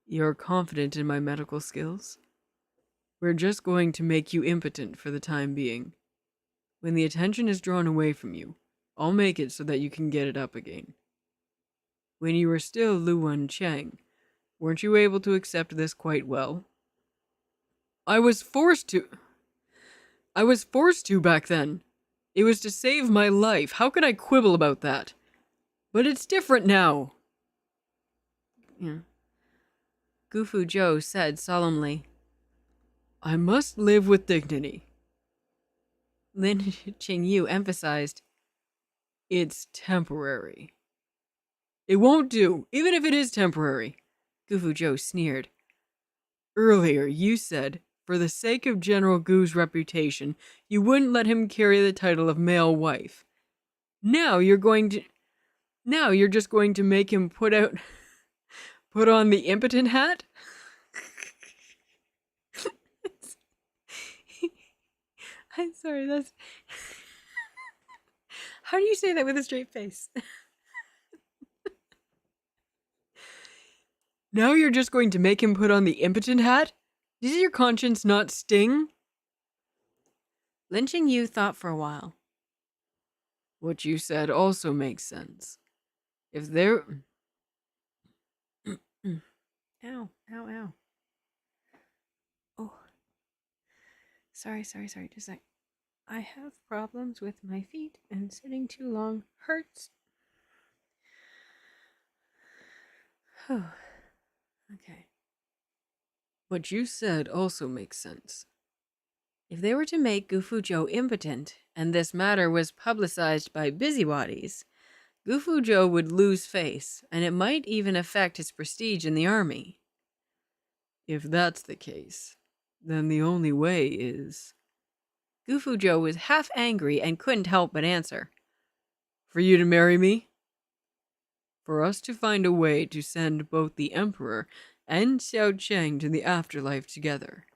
You're confident in my medical skills? We're just going to make you impotent for the time being. When the attention is drawn away from you, I'll make it so that you can get it up again. When you were still Wancheng, weren't you able to accept this quite well? I was forced to back then. It was to save my life. How could I quibble about that? But it's different now. Yeah. Gufujo said solemnly, I must live with dignity. Lin Qingyu emphasized, It's temporary. It won't do, even if it is temporary. Gufujo sneered. Earlier, you said, for the sake of General Gu's reputation, you wouldn't let him carry the title of male wife. Now you're just going to make him put on the impotent hat? I'm sorry, that's... How do you say that with a straight face? Now you're just going to make him put on the impotent hat? Does your conscience not sting? Lin Qingyu thought for a while. What you said also makes sense. If there... Ow, ow, ow. Oh. Sorry. Just a sec. I have problems with my feet, and sitting too long hurts. Oh. Okay. What you said also makes sense. If they were to make Gufujo impotent, and this matter was publicized by busybodies, Gufujo would lose face, and it might even affect his prestige in the army. If that's the case, then the only way is... Gufujo was half angry and couldn't help but answer. For you to marry me? for us to find a way to send both the Emperor and Xiao Cheng to the afterlife together.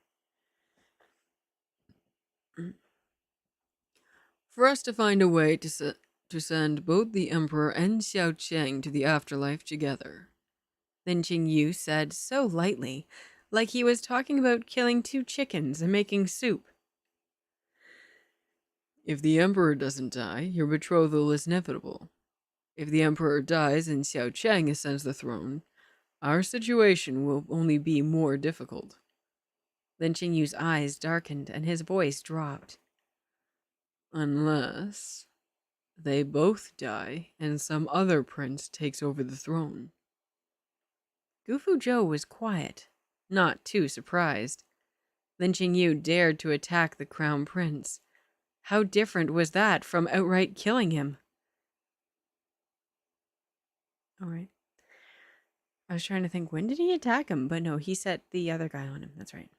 For us to find a way to send both the Emperor and Xiao Cheng to the afterlife together. Lin Qingyu said so lightly, like he was talking about killing 2 chickens and making soup. If the Emperor doesn't die, your betrothal is inevitable. If the Emperor dies and Xiao Cheng ascends the throne, our situation will only be more difficult. Lin Qingyu's eyes darkened and his voice dropped. Unless they both die and some other prince takes over the throne. Gufu Zhou was quiet, not too surprised. Lin Qingyu dared to attack the crown prince. How different was that from outright killing him? All right. I was trying to think, when did he attack him? But no, he set the other guy on him. That's right.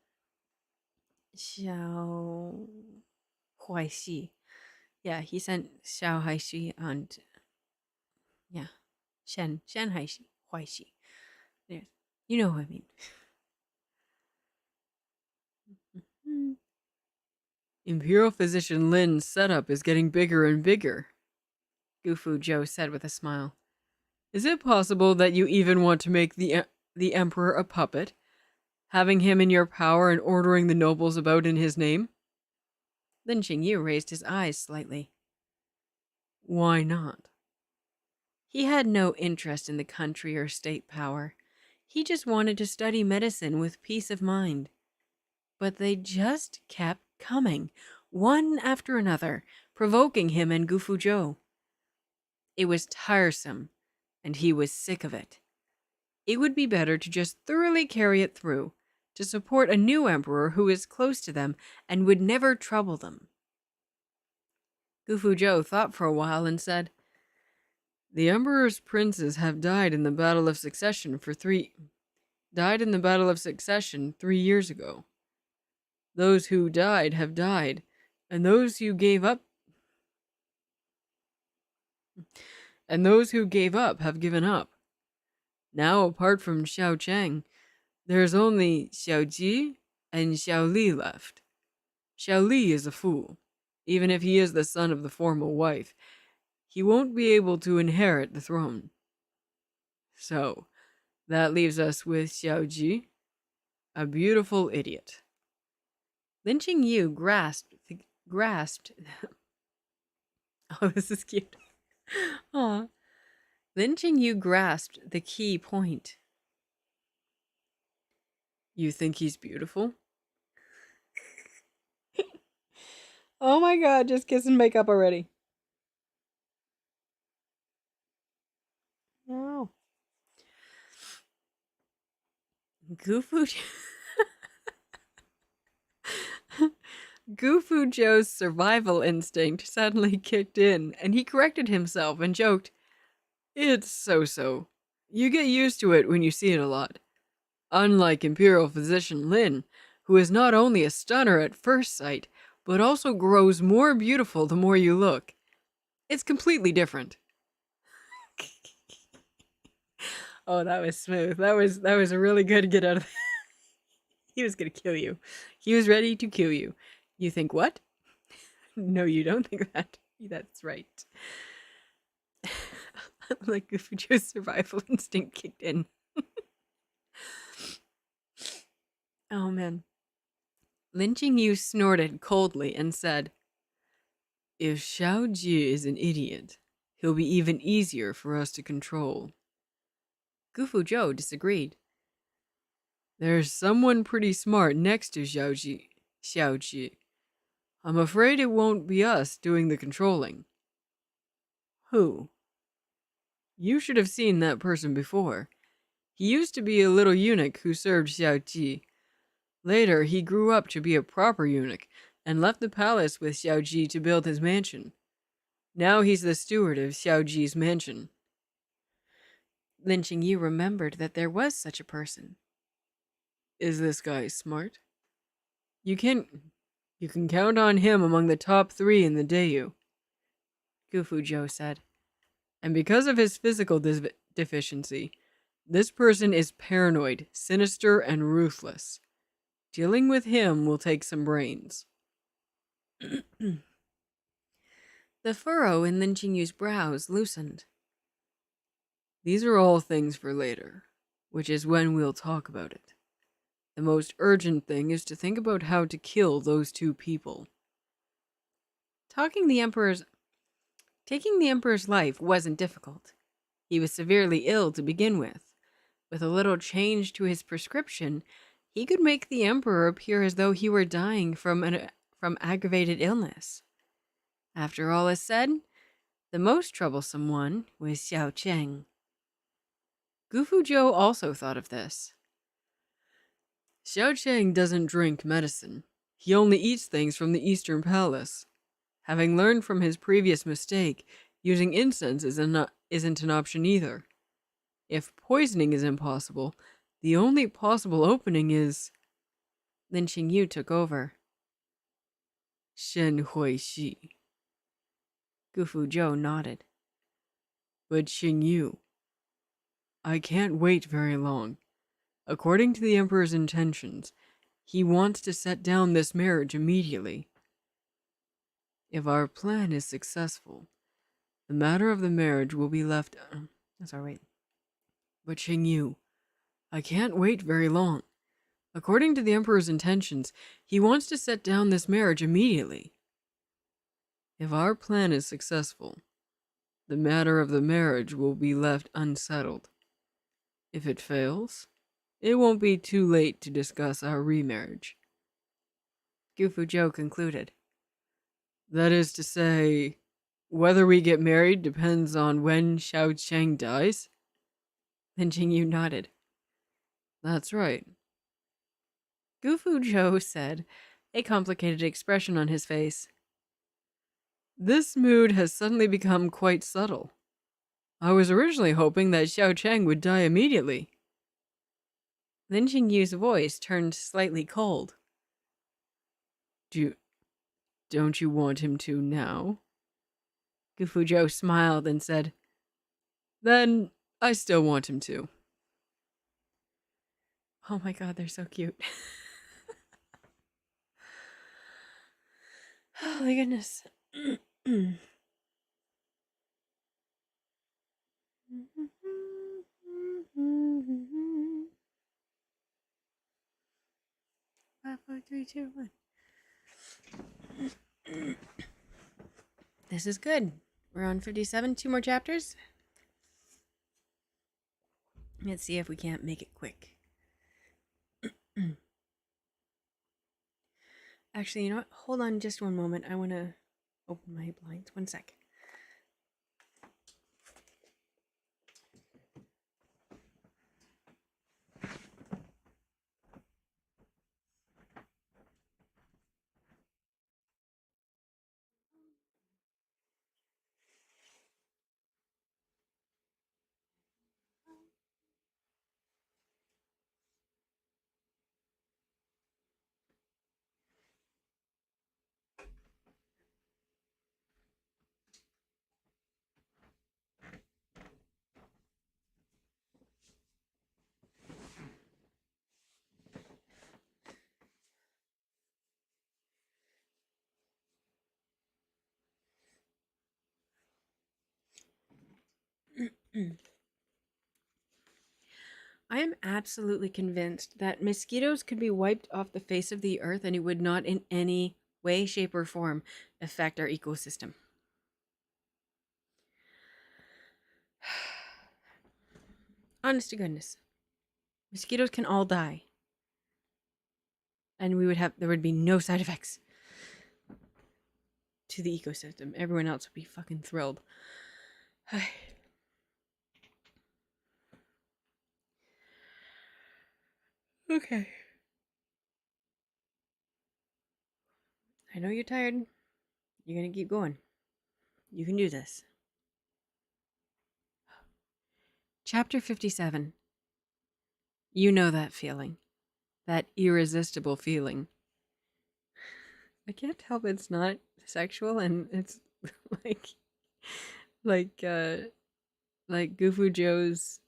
Xiao Huaixi. Yeah, he sent Xiao Haishi and yeah, Shen Haishi, Huaixi. There's, you know what I mean. Imperial Physician Lin's setup is getting bigger and bigger, Gufu Zhou said with a smile. Is it possible that you even want to make the Emperor a puppet, having him in your power and ordering the nobles about in his name? Lin Qingyu raised his eyes slightly. Why not? He had no interest in the country or state power. He just wanted to study medicine with peace of mind. But they just kept coming, one after another, provoking him and Gufu Zhou. It was tiresome, and he was sick of it. It would be better to just thoroughly carry it through, to support a new emperor who is close to them and would never trouble them. Gufu Zhou thought for a while and said, The Emperor's princes have died in the Battle of Succession 3 years ago. Those who died have died, and those who gave up have given up. Now, apart from Xiao Cheng, there's only Xiao Ji and Xiao Li left. Xiao Li is a fool. Even if he is the son of the former wife, he won't be able to inherit the throne. So, that leaves us with Xiao Ji, a beautiful idiot. Lin Qingyu grasped. Oh, this is cute. Aw. Lin Qingyu grasped the key point. You think he's beautiful? Oh my god, just kiss and make up already. Wow. Gufu Zhou's survival instinct suddenly kicked in, and he corrected himself and joked, It's so-so. You get used to it when you see it a lot. Unlike Imperial Physician Lin, who is not only a stunner at first sight, but also grows more beautiful the more you look. It's completely different. Oh, that was smooth. That was a really good get out of. He was gonna kill you. He was ready to kill you. You think what? No, you don't think that. That's right. Like Gufu Zhou's survival instinct kicked in. Oh man. Lin Qingyu snorted coldly and said, If Xiao Ji is an idiot, he'll be even easier for us to control. Gufu Zhou disagreed. There's someone pretty smart next to Xiao Ji. I'm afraid it won't be us doing the controlling. Who? You should have seen that person before. He used to be a little eunuch who served Xiao Ji. Later, he grew up to be a proper eunuch and left the palace with Xiao Ji to build his mansion. Now he's the steward of Xiao Ji's mansion. Lin Qingyu remembered that there was such a person. Is this guy smart? You can count on him among the top 3 in the Dayu, Gufu Zhou said. And because of his physical deficiency. This person is paranoid, sinister, and ruthless. Dealing with him will take some brains. The furrow in Lin Qingyu's brows loosened. These are all things for later, which is when we'll talk about it. The most urgent thing is to think about how to kill those two people. Taking the Emperor's life wasn't difficult. He was severely ill to begin with. With a little change to his prescription, he could make the Emperor appear as though he were dying from aggravated illness. After all is said, the most troublesome one was Xiao Cheng. Gufu Zhou also thought of this. Xiao Cheng doesn't drink medicine. He only eats things from the Eastern Palace. Having learned from his previous mistake, using incense isn't an option either. If poisoning is impossible, the only possible opening is... Lin Qingyu took over. Shen Hui Xi. Gufu Zhou nodded. But Qingyu, I can't wait very long. According to the Emperor's intentions, he wants to set down this marriage immediately. If our plan is successful, the matter of the marriage will be left... That's all right. But Qingyu, I can't wait very long. According to the Emperor's intentions, he wants to set down this marriage immediately. If our plan is successful, the matter of the marriage will be left unsettled. If it fails, it won't be too late to discuss our remarriage. Gufu Zhou concluded. That is to say, whether we get married depends on when Xiao Cheng dies? Lin Qingyu nodded. That's right. Gufu Zhou said, a complicated expression on his face. This mood has suddenly become quite subtle. I was originally hoping that Xiao Cheng would die immediately. Lin Qingyu's voice turned slightly cold. Don't you want him to now? Gufu Zhou smiled and said, Then I still want him to. Oh my god, they're so cute. Oh my goodness. 5, 4, 3, 2, 1. This is good. We're on 57. 2 more chapters. Let's see if we can't make it quick. Actually, you know what? Hold on just one moment. I want to open my blinds. 1 sec. I am absolutely convinced that mosquitoes could be wiped off the face of the earth and it would not in any way, shape, or form affect our ecosystem. Honest to goodness. Mosquitoes can all die. And there would be no side effects to the ecosystem. Everyone else would be fucking thrilled. Okay. I know you're tired. You're gonna keep going. You can do this. Chapter 57. You know that feeling. That irresistible feeling. I can't help it's not sexual and it's like like Gufu Zhou's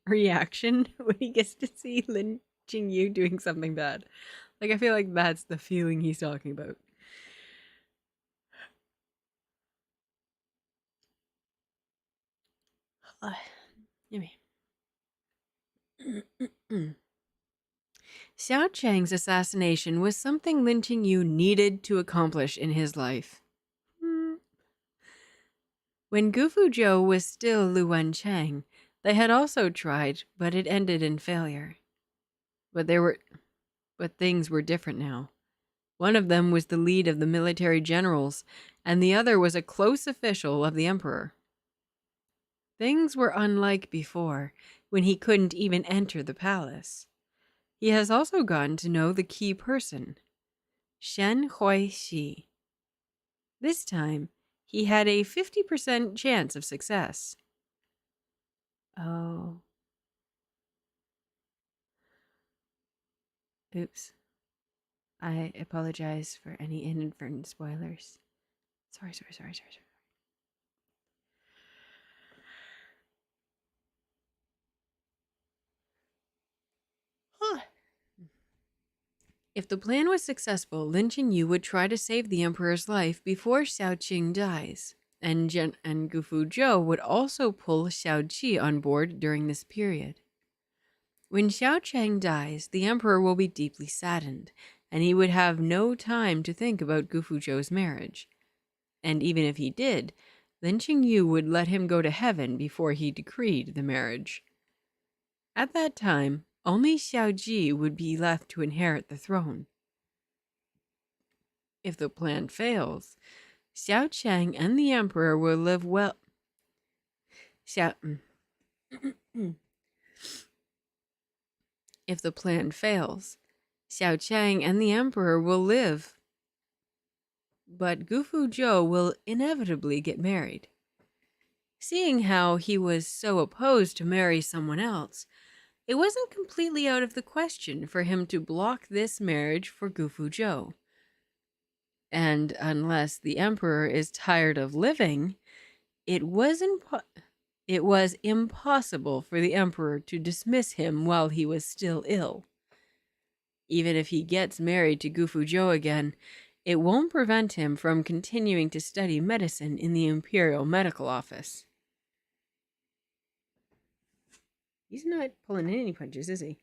reaction when he gets to see Lin Qingyu doing something bad. Like, I feel like that's the feeling he's talking about. Yummy. Xiao Chang's assassination was something Lin Qingyu needed to accomplish in his life. When Gufu Zhou was still Lu Wancheng, they had also tried, but it ended in failure. But things were different now. One of them was the lead of the military generals, and the other was a close official of the emperor. Things were unlike before, when he couldn't even enter the palace. He has also gotten to know the key person, Shen Huixi. This time, he had a 50% chance of success. Oh. Oops. I apologize for any inadvertent spoilers. Sorry. If the plan was successful, Lin Qingyu would try to save the emperor's life before Xiao Qing dies, and Gufu Zhou would also pull Xiao Qi on board during this period. When Xiao Chang dies, the emperor will be deeply saddened, and he would have no time to think about Gufu Zhou's marriage. And even if he did, Lin Qingyu would let him go to heaven before he decreed the marriage. At that time, only Xiao Ji would be left to inherit the throne. If the plan fails, Xiao Chang and the emperor will live well. If the plan fails, Xiao Chang and the emperor will live, but Gufu Zhou will inevitably get married. Seeing how he was so opposed to marry someone else, it wasn't completely out of the question for him to block this marriage for Gufu Zhou. And unless the emperor is tired of living, it was impossible for the emperor to dismiss him while he was still ill. Even if he gets married to Gufu Zhou again, it won't prevent him from continuing to study medicine in the Imperial Medical Office. He's not pulling any punches, is he?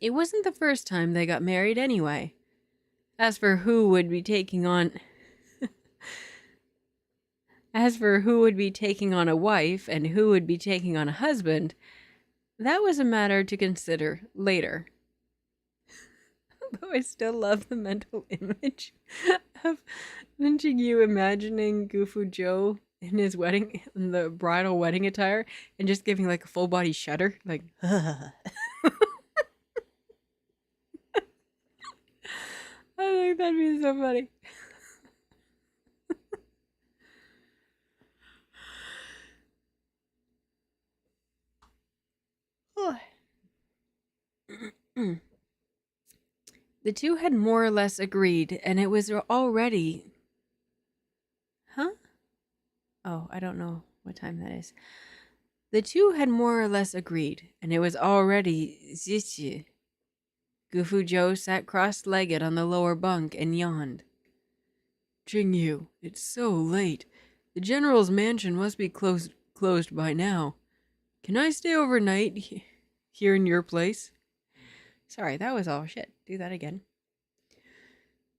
It wasn't the first time they got married anyway. As for who would be taking on a wife and who would be taking on a husband, that was a matter to consider later. Though I still love the mental image of Lin Qingyu imagining Gufu Zhou in the bridal wedding attire, and just giving like a full body shudder, like. I think that'd be so funny. The two had more or less agreed, and it was already... Huh? Oh, I don't know what time that is. The two had more or less agreed, and it was already Zichi. Gufu Zhou sat cross-legged on the lower bunk and yawned. Qingyu, it's so late. The general's mansion must be closed by now. Can I stay overnight here in your place? Sorry, that was all shit. Do that again.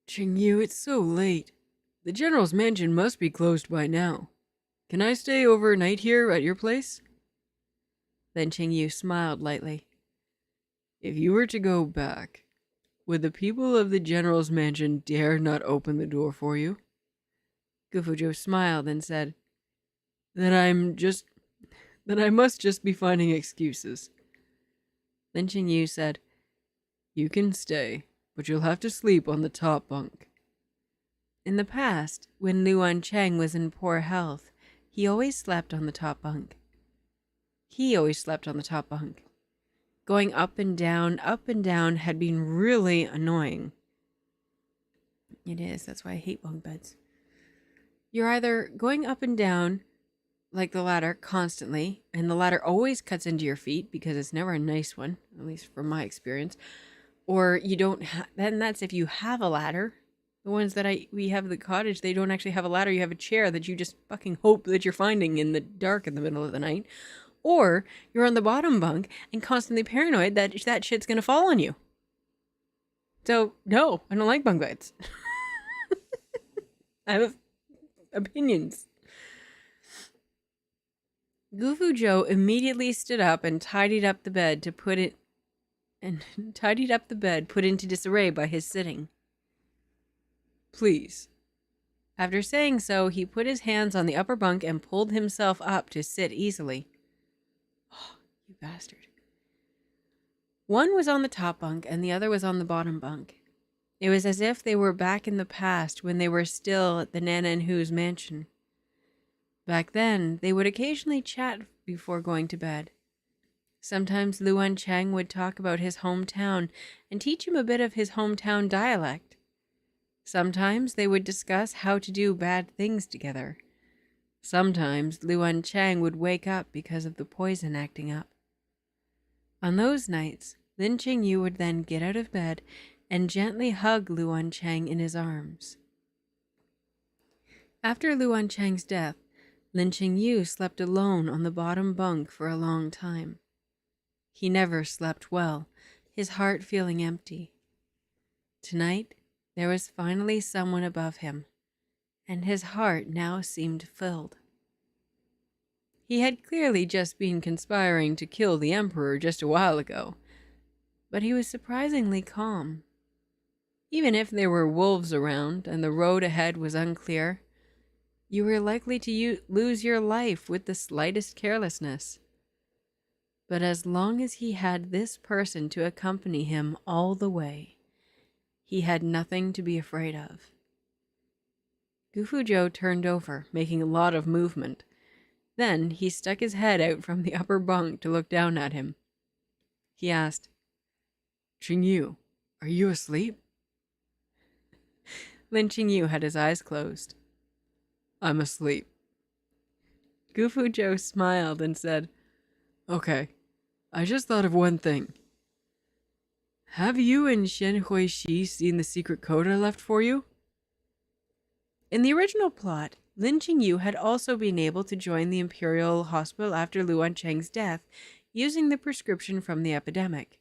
Qingyu, it's so late. The general's mansion must be closed by now. Can I stay overnight here at your place? Then Qingyu smiled lightly. If you were to go back, would the people of the general's mansion dare not open the door for you? Gufu Zhou smiled and said, Then I must just be finding excuses. Then Qingyu said, You can stay, but you'll have to sleep on the top bunk. In the past, when Lu Wancheng was in poor health, he always slept on the top bunk. Going up and down had been really annoying. It is. That's why I hate bunk beds. You're either going up and down like the ladder constantly, and the ladder always cuts into your feet because it's never a nice one, at least from my experience. Or you don't. Then that's if you have a ladder. The ones that we have at the cottage, they don't actually have a ladder. You have a chair that you just fucking hope that you're finding in the dark in the middle of the night. Or you're on the bottom bunk and constantly paranoid that that shit's gonna fall on you. So no, I don't like bunk beds. I have opinions. Gufu Zhou immediately stood up and tidied up the bed, put into disarray by his sitting. Please. After saying so, he put his hands on the upper bunk and pulled himself up to sit easily. Oh, you bastard. One was on the top bunk and the other was on the bottom bunk. It was as if they were back in the past when they were still at the Nan'an Hou's mansion. Back then, they would occasionally chat before going to bed. Sometimes Wancheng would talk about his hometown and teach him a bit of his hometown dialect. Sometimes they would discuss how to do bad things together. Sometimes Wancheng would wake up because of the poison acting up. On those nights, Lin Qingyu would then get out of bed and gently hug Wancheng in his arms. After Wancheng's death, Lin Qingyu slept alone on the bottom bunk for a long time. He never slept well, his heart feeling empty. Tonight, there was finally someone above him, and his heart now seemed filled. He had clearly just been conspiring to kill the Emperor just a while ago, but he was surprisingly calm. Even if there were wolves around and the road ahead was unclear, you were likely to lose your life with the slightest carelessness. But as long as he had this person to accompany him all the way, he had nothing to be afraid of. Gufu Zhou turned over, making a lot of movement. Then he stuck his head out from the upper bunk to look down at him. He asked, Qingyu, are you asleep? Lin Qingyu had his eyes closed. I'm asleep. Gufu Zhou smiled and said, Okay, I just thought of one thing. Have you and Shen Huishi seen the secret code I left for you? In the original plot, Lin Qingyu had also been able to join the Imperial Hospital after Wancheng's death using the prescription from the epidemic.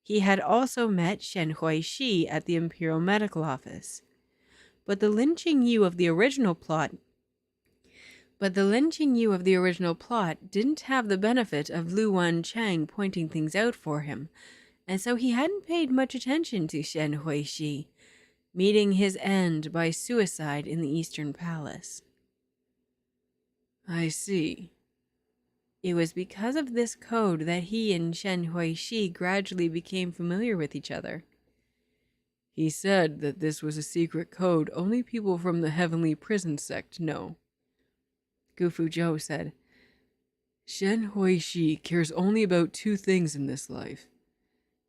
He had also met Shen Huishi at the Imperial Medical Office. But the Lin Qingyu of the original plot didn't have the benefit of Wancheng pointing things out for him, and so he hadn't paid much attention to Shen Huishi, meeting his end by suicide in the Eastern Palace. I see. It was because of this code that he and Shen Huishi gradually became familiar with each other. He said that this was a secret code only people from the Heavenly Prison Sect know. Gufu Zhou said, Shen Huishi cares only about two things in this life: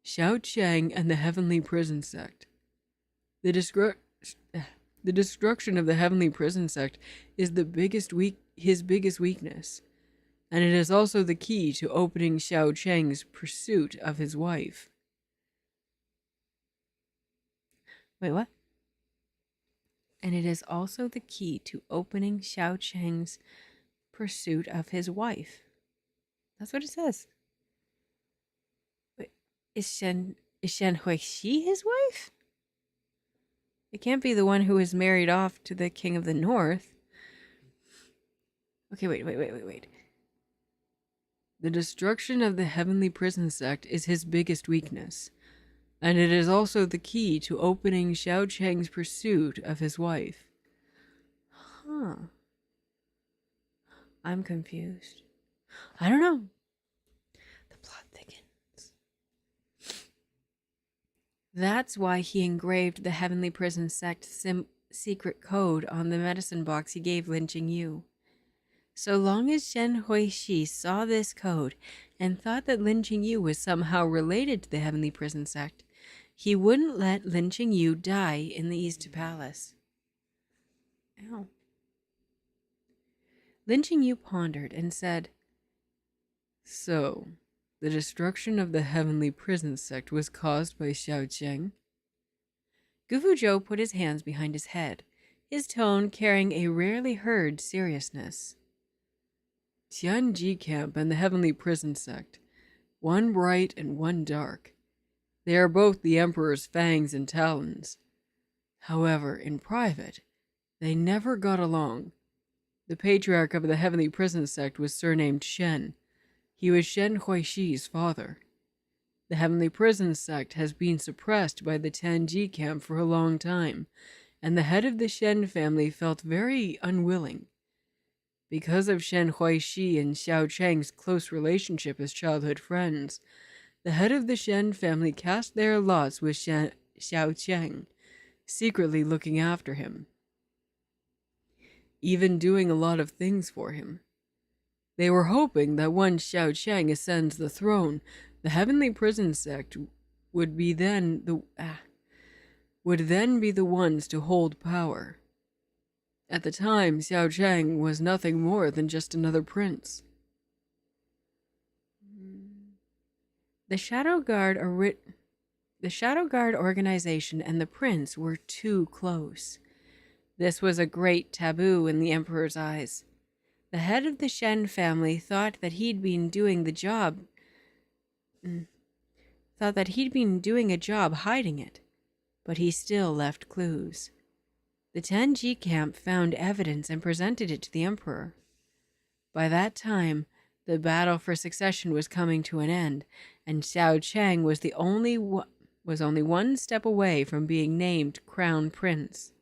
Xiao Chang and the Heavenly Prison Sect. The destruction of the Heavenly Prison Sect is his biggest weakness, and it is also the key to opening Xiao Chang's pursuit of his wife. Wait, what? And it is also the key to opening Xiao Chang's pursuit of his wife. That's what it says. Wait, is Shen Huishi his wife? It can't be the one who was married off to the King of the North. Okay, wait. The destruction of the Heavenly Prison Sect is his biggest weakness, and it is also the key to opening Xiao Chang's pursuit of his wife. Huh. I'm confused. I don't know. The plot thickens. That's why he engraved the Heavenly Prison Sect secret code on the medicine box he gave Lin Qingyu. So long as Shen Huishi saw this code and thought that Lin Qingyu was somehow related to the Heavenly Prison Sect, he wouldn't let Lin Qingyu die in the East Palace. Ow. Lin Qingyu pondered and said, "So, the destruction of the heavenly prison sect was caused by Xiaocheng?" Gufuzhou put his hands behind his head, his tone carrying a rarely heard seriousness. Tianji camp and the heavenly prison sect, one bright and one dark. They are both the Emperor's fangs and talons. However, in private, they never got along. The patriarch of the heavenly prison sect was surnamed Shen. He was Shen Huixi's father. The heavenly prison sect has been suppressed by the Tianji camp for a long time, and the head of the Shen family felt very unwilling. Because of Shen Huixi and Xiaocheng's close relationship as childhood friends, the head of the Shen family cast their lots with Xiaocheng, secretly looking after him, even doing a lot of things for him. They were hoping that once Xiaocheng ascends the throne, the heavenly prison sect would then be the ones to hold power. At the time, Xiaocheng was nothing more than just another prince. The Shadow Guard organization and the prince were too close. This was a great taboo in the Emperor's eyes. The head of the Shen family thought that he'd been doing a job hiding it, but he still left clues. The Tianji camp found evidence and presented it to the Emperor. By that time, the battle for succession was coming to an end, and Xiaocheng was only one step away from being named Crown Prince.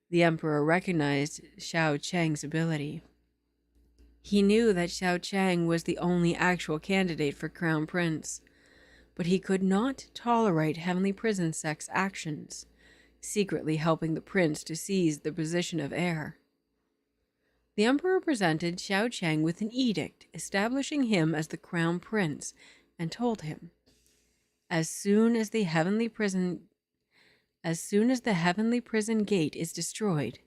The Emperor recognized Xiaocheng's ability. He knew that Xiaocheng was the only actual candidate for Crown Prince, but he could not tolerate Heavenly Prison Sect's actions, secretly helping the prince to seize the position of heir. The Emperor presented Xiaocheng with an edict establishing him as the Crown Prince and told him, as soon as the Heavenly Prison Gate is destroyed,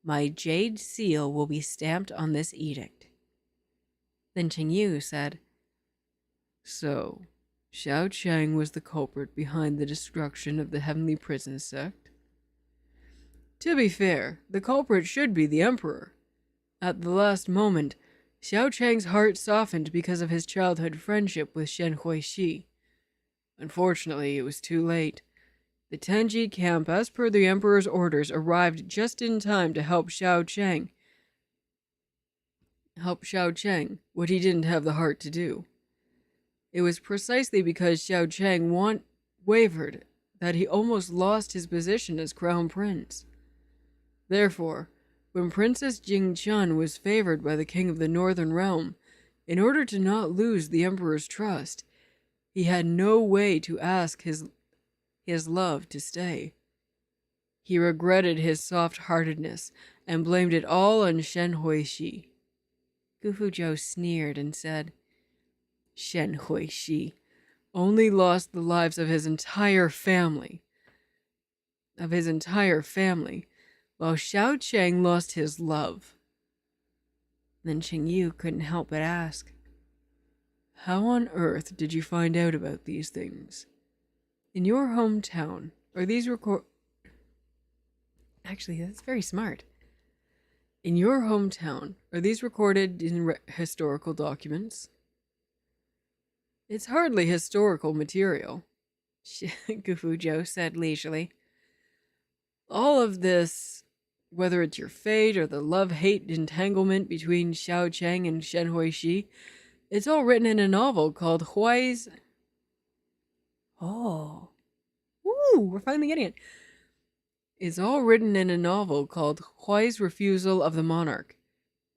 my jade seal will be stamped on this edict. Lin Qingyu said, "So, Xiaocheng was the culprit behind the destruction of the heavenly prison sect?" "To be fair, the culprit should be the Emperor. At the last moment, Xiaocheng's heart softened because of his childhood friendship with Shen Huixi. Unfortunately, it was too late. The Tianji camp, as per the Emperor's orders, arrived just in time to help Xiaocheng, what he didn't have the heart to do. It was precisely because Xiaocheng wavered that he almost lost his position as crown prince. Therefore, when Princess Jingchun was favored by the king of the Northern Realm, in order to not lose the Emperor's trust, he had no way to ask his love to stay. He regretted his soft-heartedness and blamed it all on Shen Huixi." Gufuzhou sneered and said, "Shen Huixi only lost the lives of his entire family, while Xiaocheng lost his love." Lin Qingyu couldn't help but ask, "How on earth did you find out about these things? In your hometown, are these Actually, that's very smart. In your hometown, are these recorded in historical documents?" "It's hardly historical material," Gufuzhou said leisurely. "All of this, whether it's your fate or the love-hate entanglement between Xiaocheng and Shen Huixi, it's all written in a novel called Huai's..." Oh. Ooh, we're finally getting it. "It's all written in a novel called Huai's Refusal of the Monarch,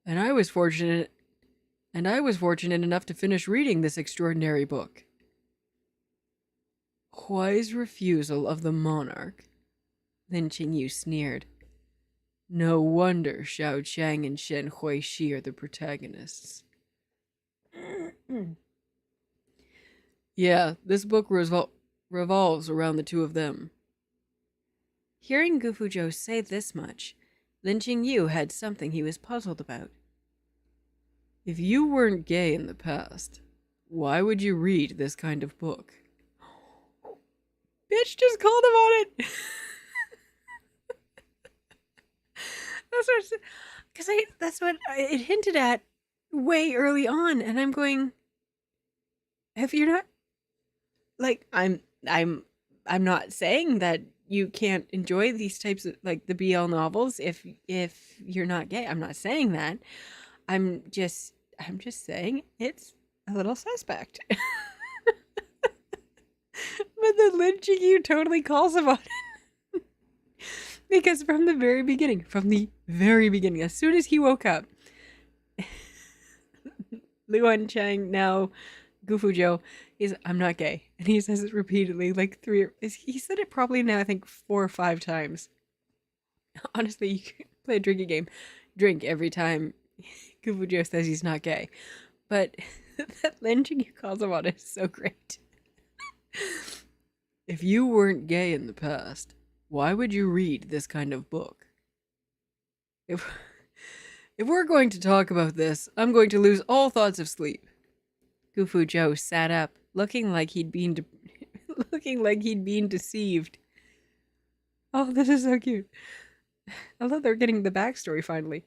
and I was fortunate enough to finish reading this extraordinary book." "Huai's Refusal of the Monarch?" Lin Qingyu sneered. "No wonder Xiaocheng and Shen Huixi are the protagonists." "Yeah, this book revolves around the two of them. Hearing Gufuzhou say this much, Lin Qingyu had something he was puzzled about. If you weren't gay in the past, why would you read this kind of book? Bitch just called him on it. That's what it hinted at way early on, and I'm going, if you're not, like, I'm not saying that you can't enjoy these types of, like, the BL novels if you're not gay. I'm not saying that. I'm just saying it's a little suspect. But the Lin Qingyu totally calls him on it. Because from the very beginning, as soon as he woke up, Wancheng, now Gufuzhou, I'm not gay. And he says it repeatedly, like he said it probably now, I think 4 or 5 times. Honestly, you can play a drinking game. Drink every time Gufuzhou says he's not gay. But that Lin Qingyu calls him on it is so great. If you weren't gay in the past, why would you read this kind of book? If we're going to talk about this, I'm going to lose all thoughts of sleep. Gufuzhou sat up, looking like he'd been deceived. Oh, this is so cute. I love they're getting the backstory finally.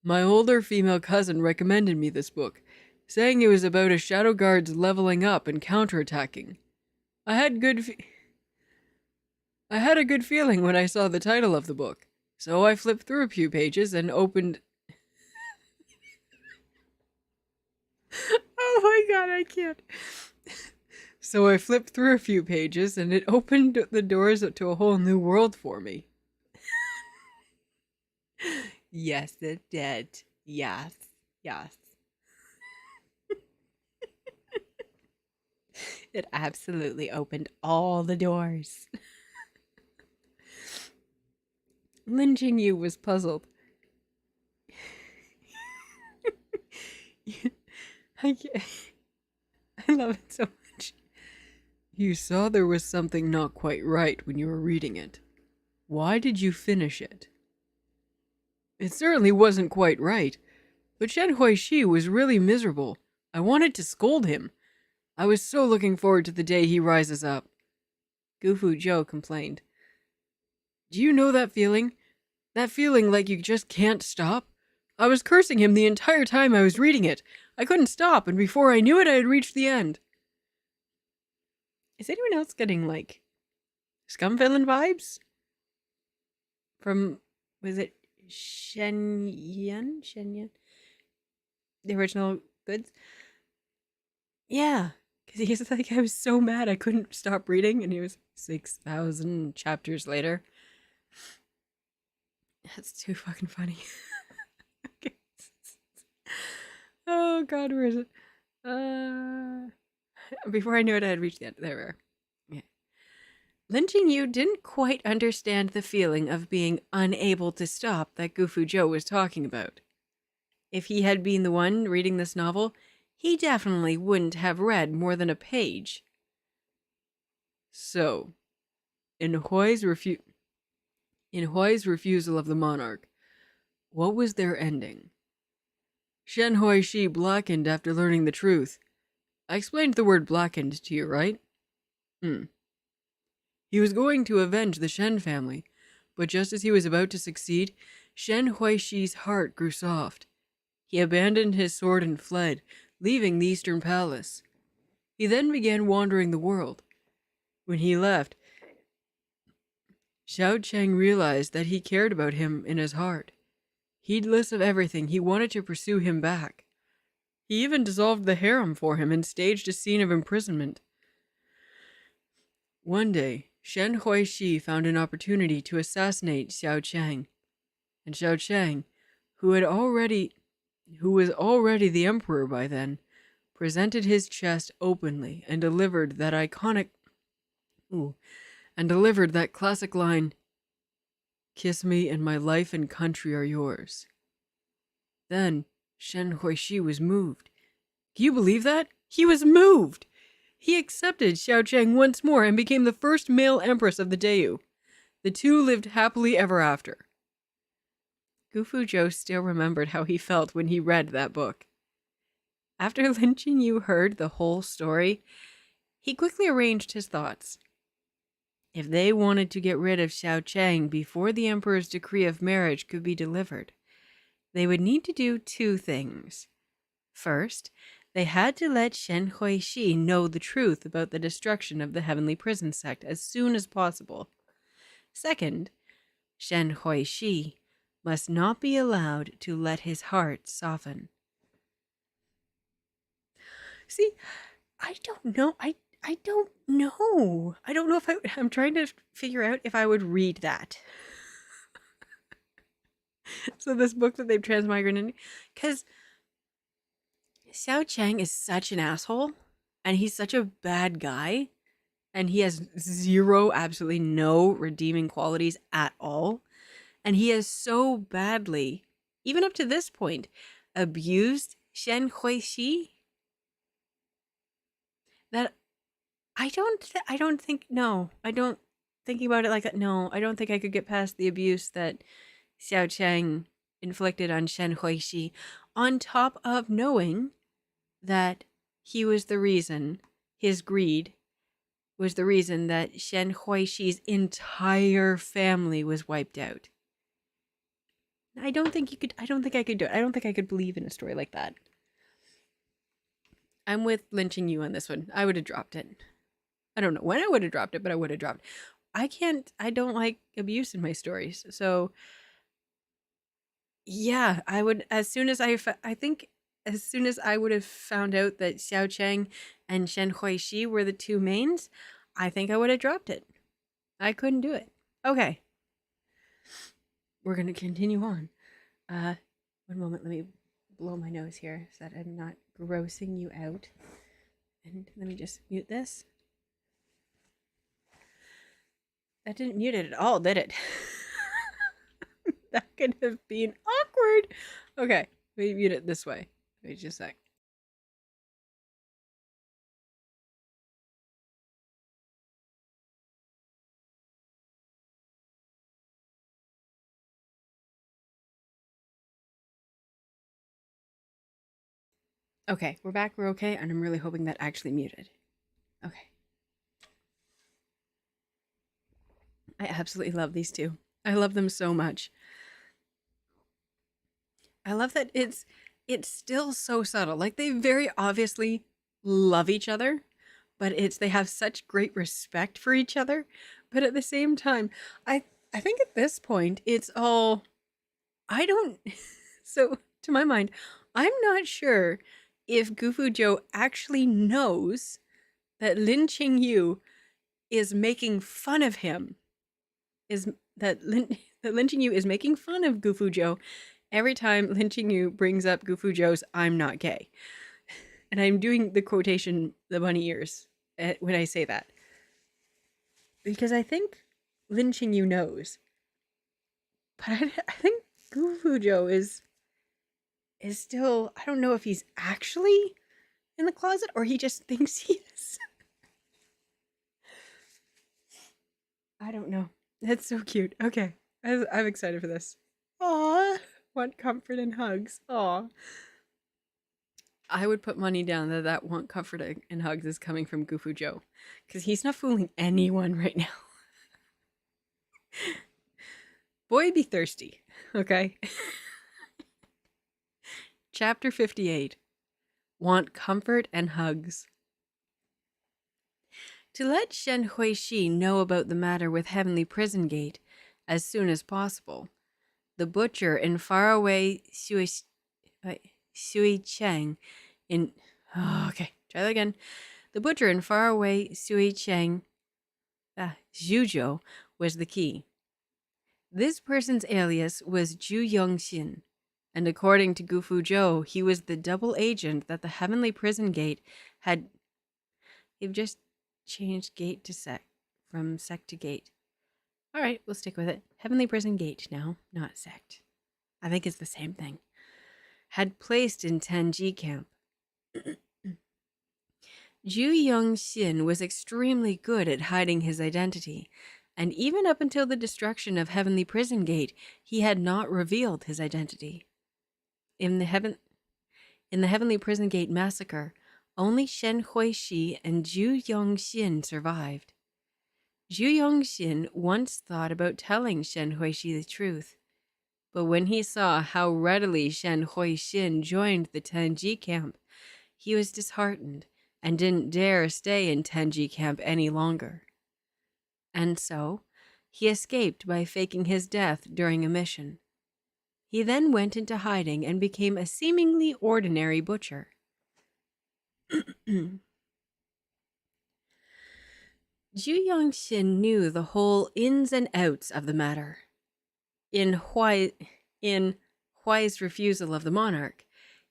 My older female cousin recommended me this book, saying it was about a shadow guard's leveling up and counterattacking. I had a good feeling when I saw the title of the book, so I flipped through a few pages and opened... Oh my god, I can't. So I flipped through a few pages and it opened the doors to a whole new world for me. Yes, it did. Yes. It absolutely opened all the doors. Lin Qingyu was puzzled. I love it so much. You saw there was something not quite right when you were reading it. Why did you finish it? It certainly wasn't quite right, but Shen Huishi was really miserable. I wanted to scold him. I was so looking forward to the day he rises up. Gufuzhou complained. Do you know that feeling? That feeling like you just can't stop? I was cursing him the entire time I was reading it. I couldn't stop, and before I knew it, I had reached the end. Is anyone else getting, like, scum villain vibes? From, was it Shen Yan? The original goods? Yeah. Because he's like, I was so mad I couldn't stop reading, and he was 6,000 chapters later. That's too fucking funny. Okay. Oh god, where is it? Before I knew it, I had reached the end. There we are. Yeah. Lin Qingyu didn't quite understand the feeling of being unable to stop that Gufuzhou was talking about. If he had been the one reading this novel, he definitely wouldn't have read more than a page. So, in Hui's refusal of the monarch, what was their ending? Shen Huishi blackened after learning the truth. I explained the word blackened to you, right? He was going to avenge the Shen family, but just as he was about to succeed, Shen Huishi's heart grew soft. He abandoned his sword and fled, leaving the Eastern Palace. He then began wandering the world. When he left, Xiao Cheng realized that he cared about him in his heart. Heedless of everything, he wanted to pursue him back. He even dissolved the harem for him and staged a scene of imprisonment. One day, Shen Huishi found an opportunity to assassinate Xiao Cheng, and Xiao Cheng, who was already the emperor by then, presented his chest openly and delivered that classic line, "Kiss me and my life and country are yours." Then Shen Huishi was moved. Can you believe that? He was moved! He accepted Xiaocheng once more and became the first male empress of the Deu. The two lived happily ever after. Gufu Zhou still remembered how he felt when he read that book. After Lin Qingyu heard the whole story, he quickly arranged his thoughts. If they wanted to get rid of Xiaocheng before the emperor's decree of marriage could be delivered, they would need to do two things. First, they had to let Shen Huishi know the truth about the destruction of the Heavenly Prison sect as soon as possible. Second, Shen Huishi must not be allowed to let his heart soften. See, I don't know. I don't know. I don't know if I'm trying to figure out if I would read that. So this book that they've transmigrated, because Xiaocheng is such an asshole, and he's such a bad guy, and he has zero, absolutely no redeeming qualities at all, and he has so badly, even up to this point, abused Shen Huishi that thinking about it like that, no, I don't think I could get past the abuse that Xiaocheng inflicted on Shen Huishi, on top of knowing that he was the reason, his greed was the reason that Shen Huishi's entire family was wiped out. I don't think I could do it. I don't think I could believe in a story like that. I'm with Lin Qingyu on this one. I would have dropped it. I don't know when I would have dropped it, but I would have dropped it. I don't like abuse in my stories. So yeah, I would, as soon as I would have found out that Xiaocheng and Shen Huishi were the two mains, I think I would have dropped it. I couldn't do it. Okay. We're going to continue on. One moment, let me blow my nose here so that I'm not grossing you out. And let me just mute this. That didn't mute it at all, did it? That could have been awkward. Okay, let me mute it this way. Wait just a sec. Okay, we're back, we're okay, and I'm really hoping that actually muted. Okay. I absolutely love these two. I love them so much. I love that it's still so subtle. Like, they very obviously love each other, but they have such great respect for each other. But at the same time, I think at this point it's all, I don't so to my mind, I'm not sure if Gufu Zhou actually knows that Lin Qingyu is making fun of him. That Lin Qingyu is making fun of Gufu Zhou every time Lin Qingyu brings up Gufu Zhou's "I'm not gay," and I'm doing the quotation, the bunny ears, when I say that, because I think Lin Qingyu knows, but I think Gufu Zhou is still, I don't know if he's actually in the closet or he just thinks he is. I don't know. That's so cute. Okay, I'm excited for this. Aw, want comfort and hugs. Aw. I would put money down that want comfort and hugs is coming from Gufu Zhou, because he's not fooling anyone right now. Boy, be thirsty, okay? Chapter 58. Want comfort and hugs. To let Shen Huishi know about the matter with Heavenly Prison Gate as soon as possible, the butcher in faraway Xuicheng in... Oh, okay, try that again. The butcher in faraway Xuicheng, Zhuzhou, was the key. This person's alias was Zhu Yongxin, and according to Gufu Zhou, he was the double agent that the Heavenly Prison Gate had... They've just changed gate to sect, from sect to gate. All right, we'll stick with it. Heavenly Prison Gate now, not sect. I think it's the same thing. Had placed in Tenji camp. Zhu Yongxin was extremely good at hiding his identity, and even up until the destruction of Heavenly Prison Gate, he had not revealed his identity. In the Heavenly Prison Gate massacre, only Shen Huishi and Zhu Yongxin survived. Zhu Yongxin once thought about telling Shen Huishi the truth, but when he saw how readily Shen Huixin joined the Tenji camp, he was disheartened and didn't dare stay in Tenji camp any longer. And so, he escaped by faking his death during a mission. He then went into hiding and became a seemingly ordinary butcher. Zhu Yongxin knew the whole ins and outs of the matter. In Huai's refusal of the monarch,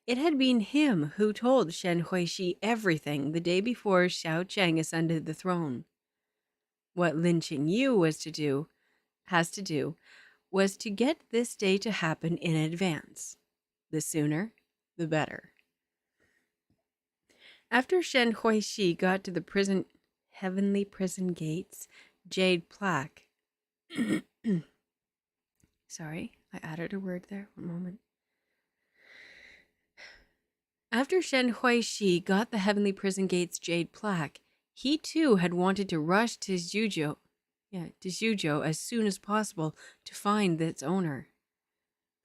it had been him who told Shen Huishi everything the day before Xiao Cheng ascended the throne. What Lin Qingyu has to do, was to get this day to happen in advance. The sooner, the better. After Shen Huishi got to the Heavenly Prison Gate's jade plaque. Sorry, I added a word there. One moment. After Shen Huishi got the Heavenly Prison Gate's jade plaque, he too had wanted to rush to Zhuzhou as soon as possible to find its owner.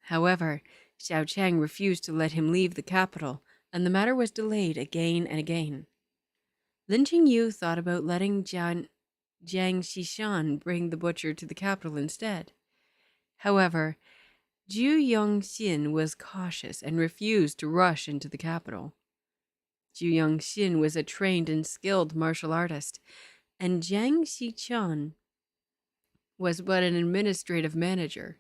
However, Xiao Cheng refused to let him leave the capital, and the matter was delayed again and again. Lin Qingyu thought about letting Jiang Xishan bring the butcher to the capital instead. However, Zhu Yongxin was cautious and refused to rush into the capital. Zhu Yongxin was a trained and skilled martial artist, and Jiang Xiqian was but an administrative manager.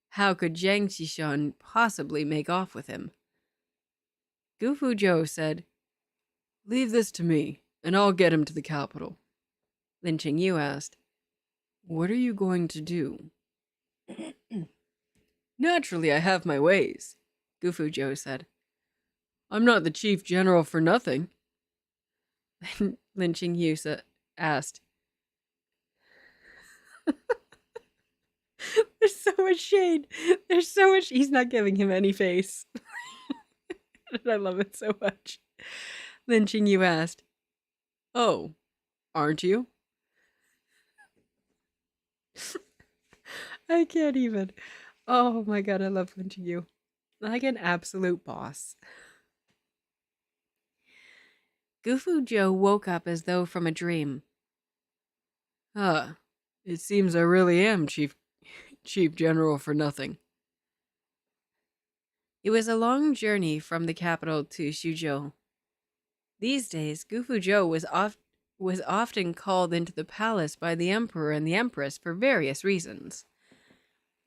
How could Jiang Xiqian possibly make off with him? Gu Fuzhou said, "Leave this to me, and I'll get him to the capital." Lin Qingyu asked, "What are you going to do?" "Naturally, I have my ways," Gu Fuzhou said. "I'm not the chief general for nothing." Lin Qingyu asked. There's so much shade. There's so much. He's not giving him any face. And I love it so much. Lin Qingyu asked, "Oh, aren't you?" I can't even. Oh my god, I love Lin Qingyu. Like an absolute boss. Gu Fuzhou woke up as though from a dream. It seems I really am chief general for nothing." It was a long journey from the capital to Xuzhou. These days, Gu Fuzhou was often called into the palace by the emperor and the empress for various reasons.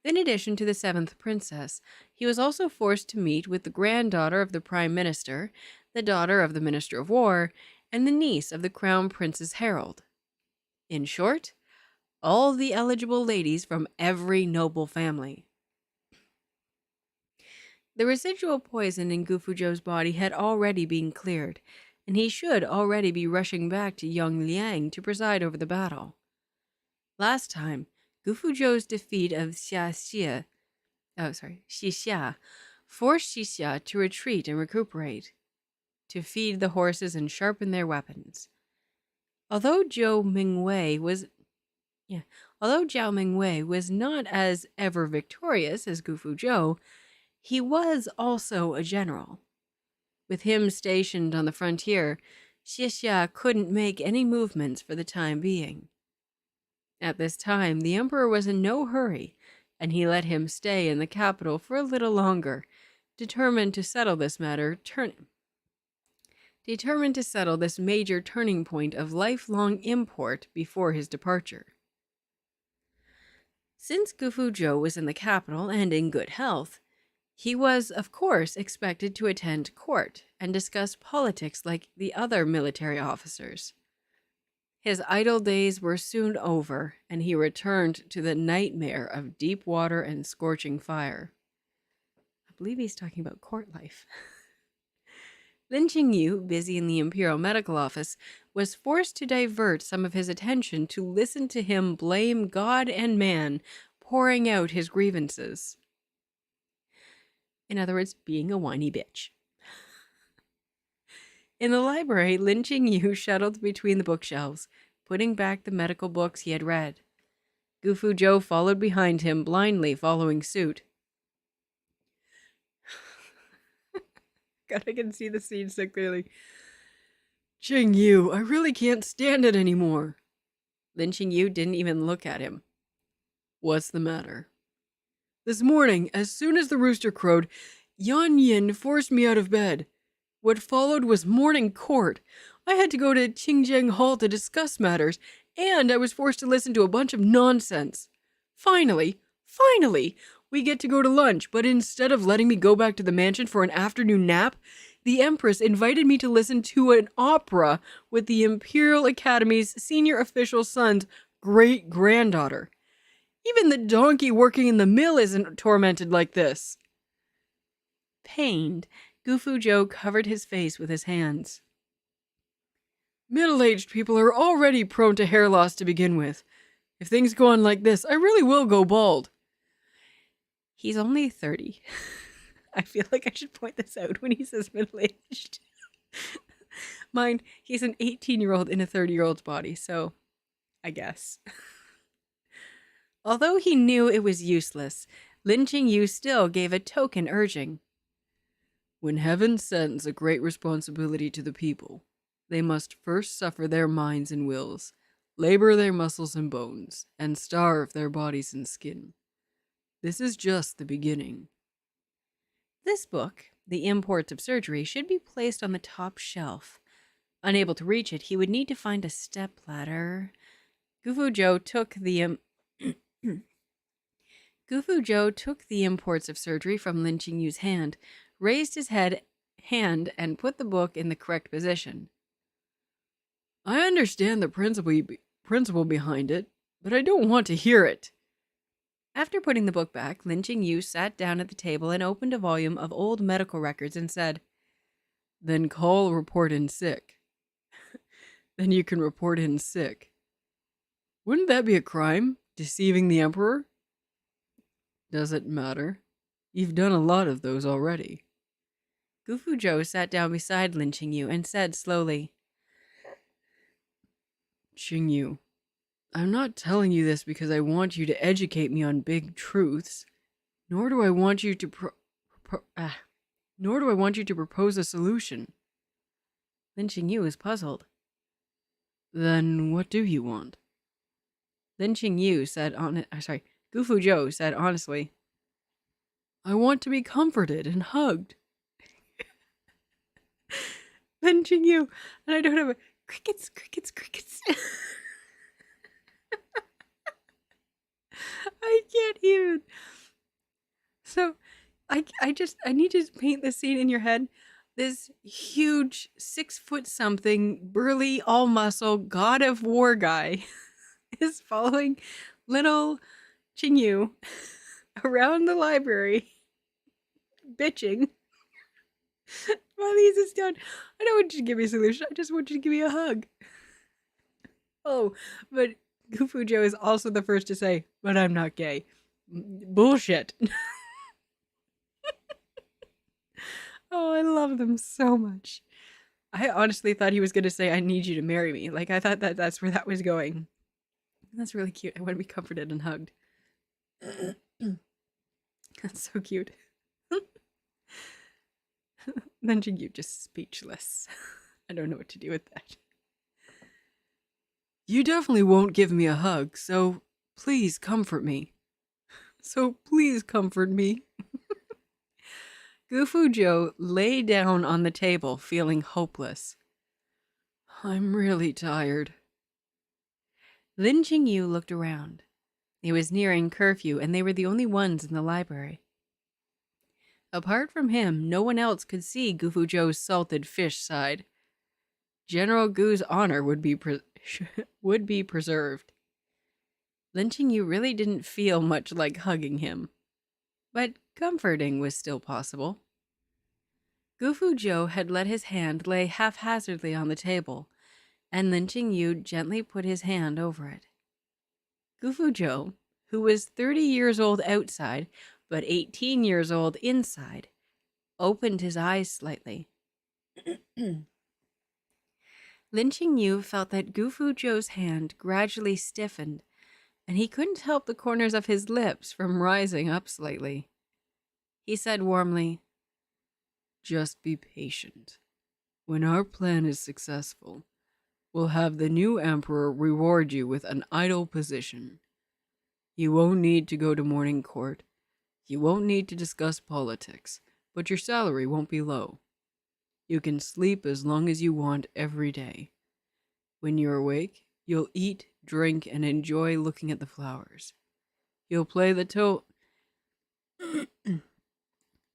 In addition to the 7th princess, he was also forced to meet with the granddaughter of the prime minister, the daughter of the minister of war, and the niece of the crown prince's herald. In short, all the eligible ladies from every noble family. The residual poison in Gu Fuzhou's body had already been cleared, and he should already be rushing back to Yongliang to preside over the battle. Last time, Gu Fuzhou's defeat of Xixia forced Xixia to retreat and recuperate, to feed the horses and sharpen their weapons. Although Zhao Mingwei was not as ever victorious as Gu Fuzhou, he was also a general. With him stationed on the frontier, Xixia couldn't make any movements for the time being. At this time, the emperor was in no hurry, and he let him stay in the capital for a little longer, determined to settle this major turning point of lifelong import before his departure. Since Gu Fuzhou was in the capital and in good health, he was, of course, expected to attend court and discuss politics like the other military officers. His idle days were soon over, and he returned to the nightmare of deep water and scorching fire. I believe he's talking about court life. Lin Qingyu, busy in the Imperial Medical Office, was forced to divert some of his attention to listen to him blame God and man, pouring out his grievances. In other words, being a whiny bitch. In the library, Lin Qingyu shuttled between the bookshelves, putting back the medical books he had read. Gufu Zhou followed behind him, blindly following suit. God, I can see the scene so clearly. Qingyu, I really can't stand it anymore. Lin Qingyu didn't even look at him. What's the matter? This morning, as soon as the rooster crowed, Yan Yin forced me out of bed. What followed was morning court. I had to go to Qingjiang Hall to discuss matters, and I was forced to listen to a bunch of nonsense. Finally, we get to go to lunch, but instead of letting me go back to the mansion for an afternoon nap, the Empress invited me to listen to an opera with the Imperial Academy's senior official son's great-granddaughter. Even the donkey working in the mill isn't tormented like this. Pained, Gufu Zhou covered his face with his hands. Middle-aged people are already prone to hair loss to begin with. If things go on like this, I really will go bald. He's only 30. I feel like I should point this out when he says middle-aged. Mind, he's an 18-year-old in a 30-year-old's body, so I guess. Although he knew it was useless, Lin Qingyu still gave a token urging. When heaven sends a great responsibility to the people, they must first suffer their minds and wills, labor their muscles and bones, and starve their bodies and skin. This is just the beginning. This book, The Imports of Surgery, should be placed on the top shelf. Unable to reach it, he would need to find a stepladder. Gufu Zhou took the Imports of Surgery from Lin Qingyu's hand, raised his hand, and put the book in the correct position. I understand the principle behind it, but I don't want to hear it. After putting the book back, Lin Qingyu sat down at the table and opened a volume of old medical records and said, Then call report in sick. Then you can report in sick. Wouldn't that be a crime? Deceiving the Emperor? Does it matter? You've done a lot of those already. Gufu Zhou sat down beside Lin Qingyu and said slowly, Qingyu, I'm not telling you this because I want you to educate me on big truths, nor do I want you to propose a solution. Lin Qingyu was puzzled. Then what do you want? Gufu Zhou said honestly, I want to be comforted and hugged. Lin Qingyu, and I don't have a crickets. I can't even. So, I need to paint this scene in your head. This huge 6-foot-something, burly, all-muscle, god of war guy is following little Qingyu around the library, bitching. While he's just down. I don't want you to give me a solution. I just want you to give me a hug. Oh, but Gufu Zhou is also the first to say, but I'm not gay. Bullshit. Oh, I love them so much. I honestly thought he was going to say, I need you to marry me. Like, I thought that's where that was going. That's really cute. I want to be comforted and hugged. That's so cute. Then Qingyu just speechless. I don't know what to do with that. You definitely won't give me a hug, so please comfort me. Gufu Zhou lay down on the table, feeling hopeless. I'm really tired. Lin Qingyu looked around. It was nearing curfew, and they were the only ones in the library. Apart from him, no one else could see Gufu Zhou's salted fish side. General Gu's honor would be preserved. Lin Qingyu really didn't feel much like hugging him, but comforting was still possible. Gufu Zhou had let his hand lay haphazardly on the table, and Lin Qingyu gently put his hand over it. Gufu Zhou, who was 30 years old outside, but 18 years old inside, opened his eyes slightly. Lin Qingyu felt that Gufu Zhou's hand gradually stiffened, and he couldn't help the corners of his lips from rising up slightly. He said warmly, "Just be patient. When our plan is successful, we'll have the new emperor reward you with an idle position. You won't need to go to morning court. You won't need to discuss politics, but your salary won't be low. You can sleep as long as you want every day. When you're awake, you'll eat, drink, and enjoy looking at the flowers. You'll play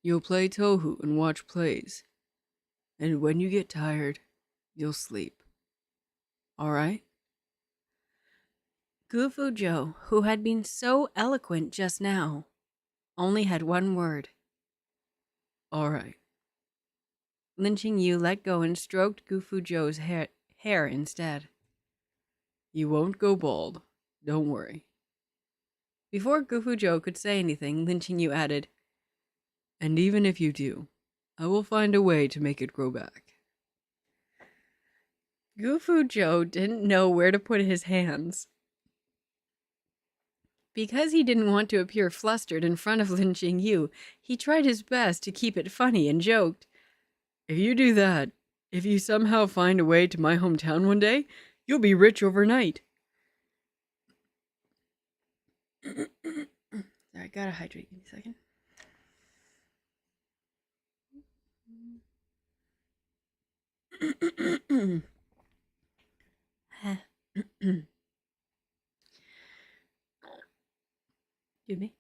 You'll play tohu and watch plays. And when you get tired, you'll sleep. All right?" Gufu Zhou, who had been so eloquent just now, only had one word. "All right." Lin Qingyu let go and stroked Gufu Zhou's hair instead. "You won't go bald. Don't worry." Before Gufu Zhou could say anything, Lin Qingyu added, "And even if you do, I will find a way to make it grow back." Gufu Zhou didn't know where to put his hands. Because he didn't want to appear flustered in front of Lin Qingyu, he tried his best to keep it funny and joked. "If you do that, if you somehow find a way to my hometown one day, you'll be rich overnight." Sorry, gotta hydrate. Give me a second. Excuse me.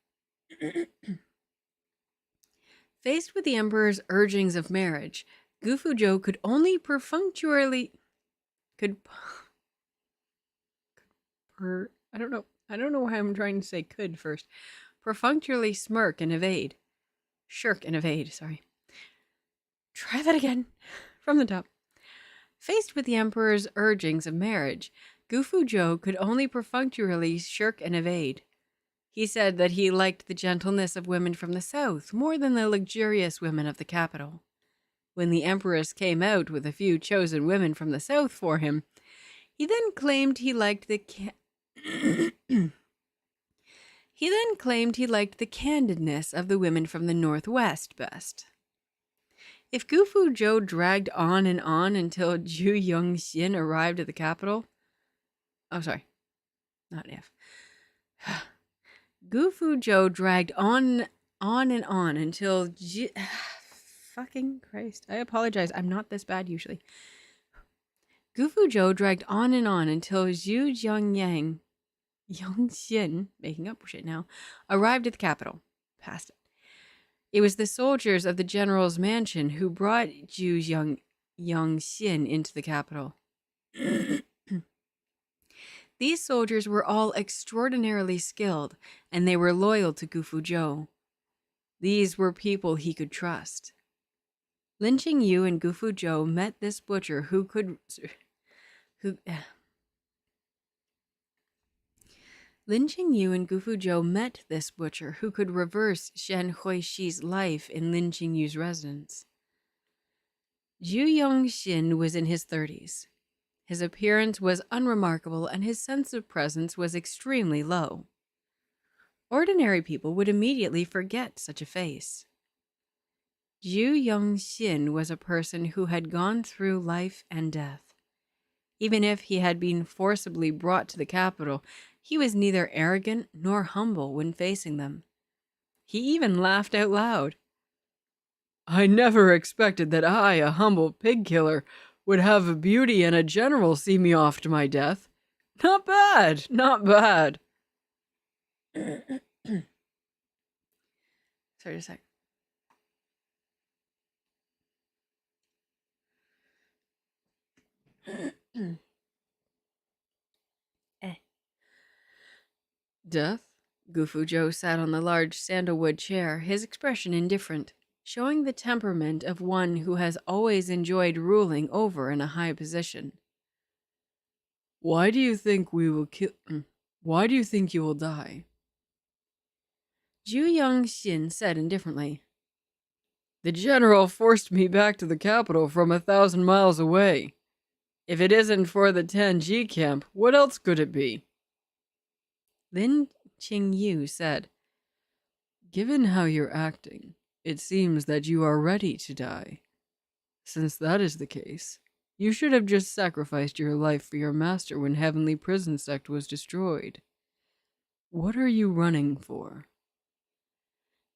Faced with the emperor's urgings of marriage, Gufu Zhou could only I don't know why I'm trying to say could first. Perfunctorily smirk and evade. Shirk and evade, sorry. Try that again. From the top. Faced with the emperor's urgings of marriage, Gufu Zhou could only perfunctorily shirk and evade. He said that he liked the gentleness of women from the south more than the luxurious women of the capital. When the empress came out with a few chosen women from the south for him, he then claimed he liked the candidness of the women from the northwest best. If Gufu Zhou dragged on and on until Zhu Yongxin arrived at the capital... Oh, sorry. Not if. Gufu Zhou dragged on and on until... Fucking Christ. I apologize. I'm not this bad usually. Gufu Zhou dragged on and on until Zhu Yongxin, making up shit now, arrived at the capital. Past it. It was the soldiers of the general's mansion who brought Zhu Yongxin into the capital. These soldiers were all extraordinarily skilled, and they were loyal to Gufu Zhou. These were people he could trust. Lin Qingyu and Gufu Zhou met this butcher Lin Qingyu and Gufu Zhou met this butcher who could reverse Shen Huixi's life in Lin Qingyu's residence. Zhu Yongxin was in his 30s. His appearance was unremarkable and his sense of presence was extremely low. Ordinary people would immediately forget such a face. Zhu Yongxin was a person who had gone through life and death. Even if he had been forcibly brought to the capital, he was neither arrogant nor humble when facing them. He even laughed out loud. "I never expected that I, a humble pig killer, would have a beauty and a general see me off to my death. Not bad, not bad." Sorry, a sec. "Death?" Gufu Zhou sat on the large sandalwood chair, his expression indifferent. showing the temperament of one who has always enjoyed ruling over in a high position. Why do you think Why do you think you will die? Zhu Yongxin said indifferently. The general forced me back to the capital from 1,000 miles away. If it isn't for the Tanji camp, what else could it be? Lin Qingyu said, Given how you're acting, it seems that you are ready to die. Since that is the case, you should have just sacrificed your life for your master when Heavenly Prison Sect was destroyed. What are you running for?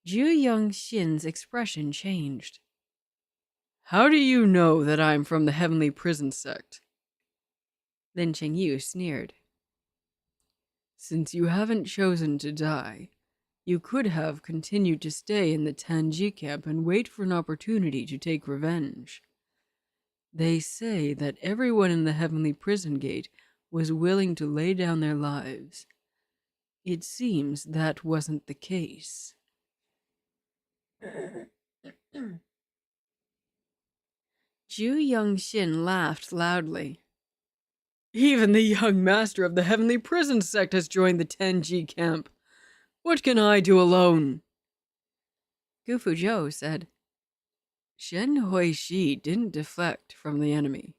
Zhu Yongxin's expression changed. How do you know that I'm from the Heavenly Prison Sect? Lin Qingyu sneered. Since you haven't chosen to die, you could have continued to stay in the Tanji camp and wait for an opportunity to take revenge. They say that everyone in the Heavenly Prison Gate was willing to lay down their lives. It seems that wasn't the case. Zhu Yongxin laughed loudly. Even the young master of the Heavenly Prison Sect has joined the Tenji camp. What can I do alone? Gu Fuzhou said, Shen Huishi didn't defect from the enemy.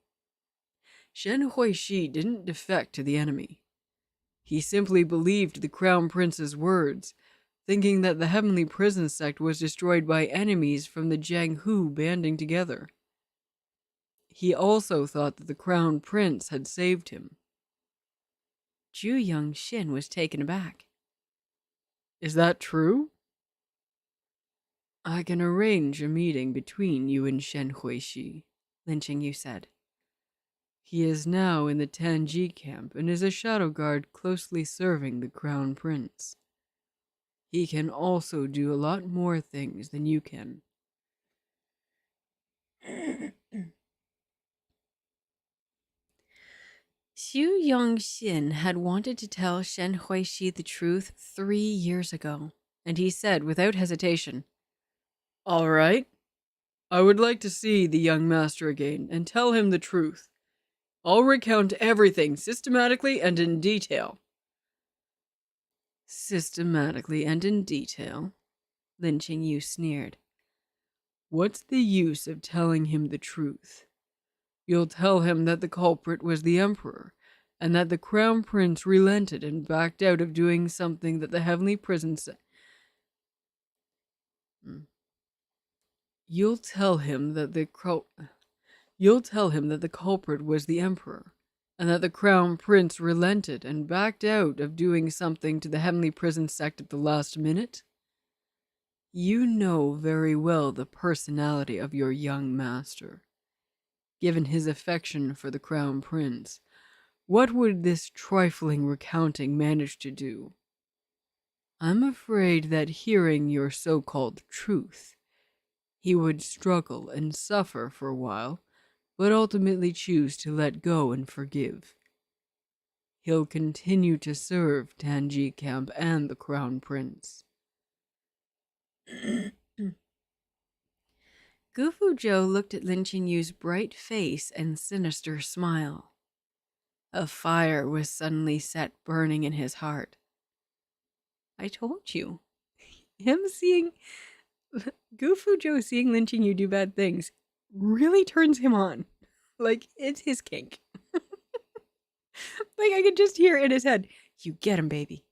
Shen Huishi didn't defect to the enemy. He simply believed the Crown Prince's words, thinking that the Heavenly Prison Sect was destroyed by enemies from the Jianghu banding together. He also thought that the Crown Prince had saved him. Zhu Yongxin was taken aback. Is that true? I can arrange a meeting between you and Shen Huishi, Lin Qingyu said. He is now in the Tanji camp and is a shadow guard closely serving the Crown Prince. He can also do a lot more things than you can. Zhu Yongxin had wanted to tell Shen Huishi the truth 3 years ago, and he said without hesitation, All right. I would like to see the young master again and tell him the truth. I'll recount everything systematically and in detail. Systematically and in detail, Lin Qingyu sneered. What's the use of telling him the truth? You'll tell him that the culprit was the Emperor, and that the Crown Prince relented and backed out of doing something that the Heavenly Prison You'll tell him that the culprit was the Emperor, and that the Crown Prince relented and backed out of doing something to the Heavenly Prison Sect at the last minute? You know very well the personality of your young master. Given his affection for the Crown Prince, what would this trifling recounting manage to do? I'm afraid that hearing your so-called truth, he would struggle and suffer for a while, but ultimately choose to let go and forgive. He'll continue to serve Tanji Camp and the Crown Prince. Gu Fuzhou looked at Lin Qingyu's bright face and sinister smile. A fire was suddenly set burning in his heart. I told you. Gu Fuzhou seeing Lin Qingyu do bad things really turns him on. Like, it's his kink. Like, I could just hear in his head, you get him, baby.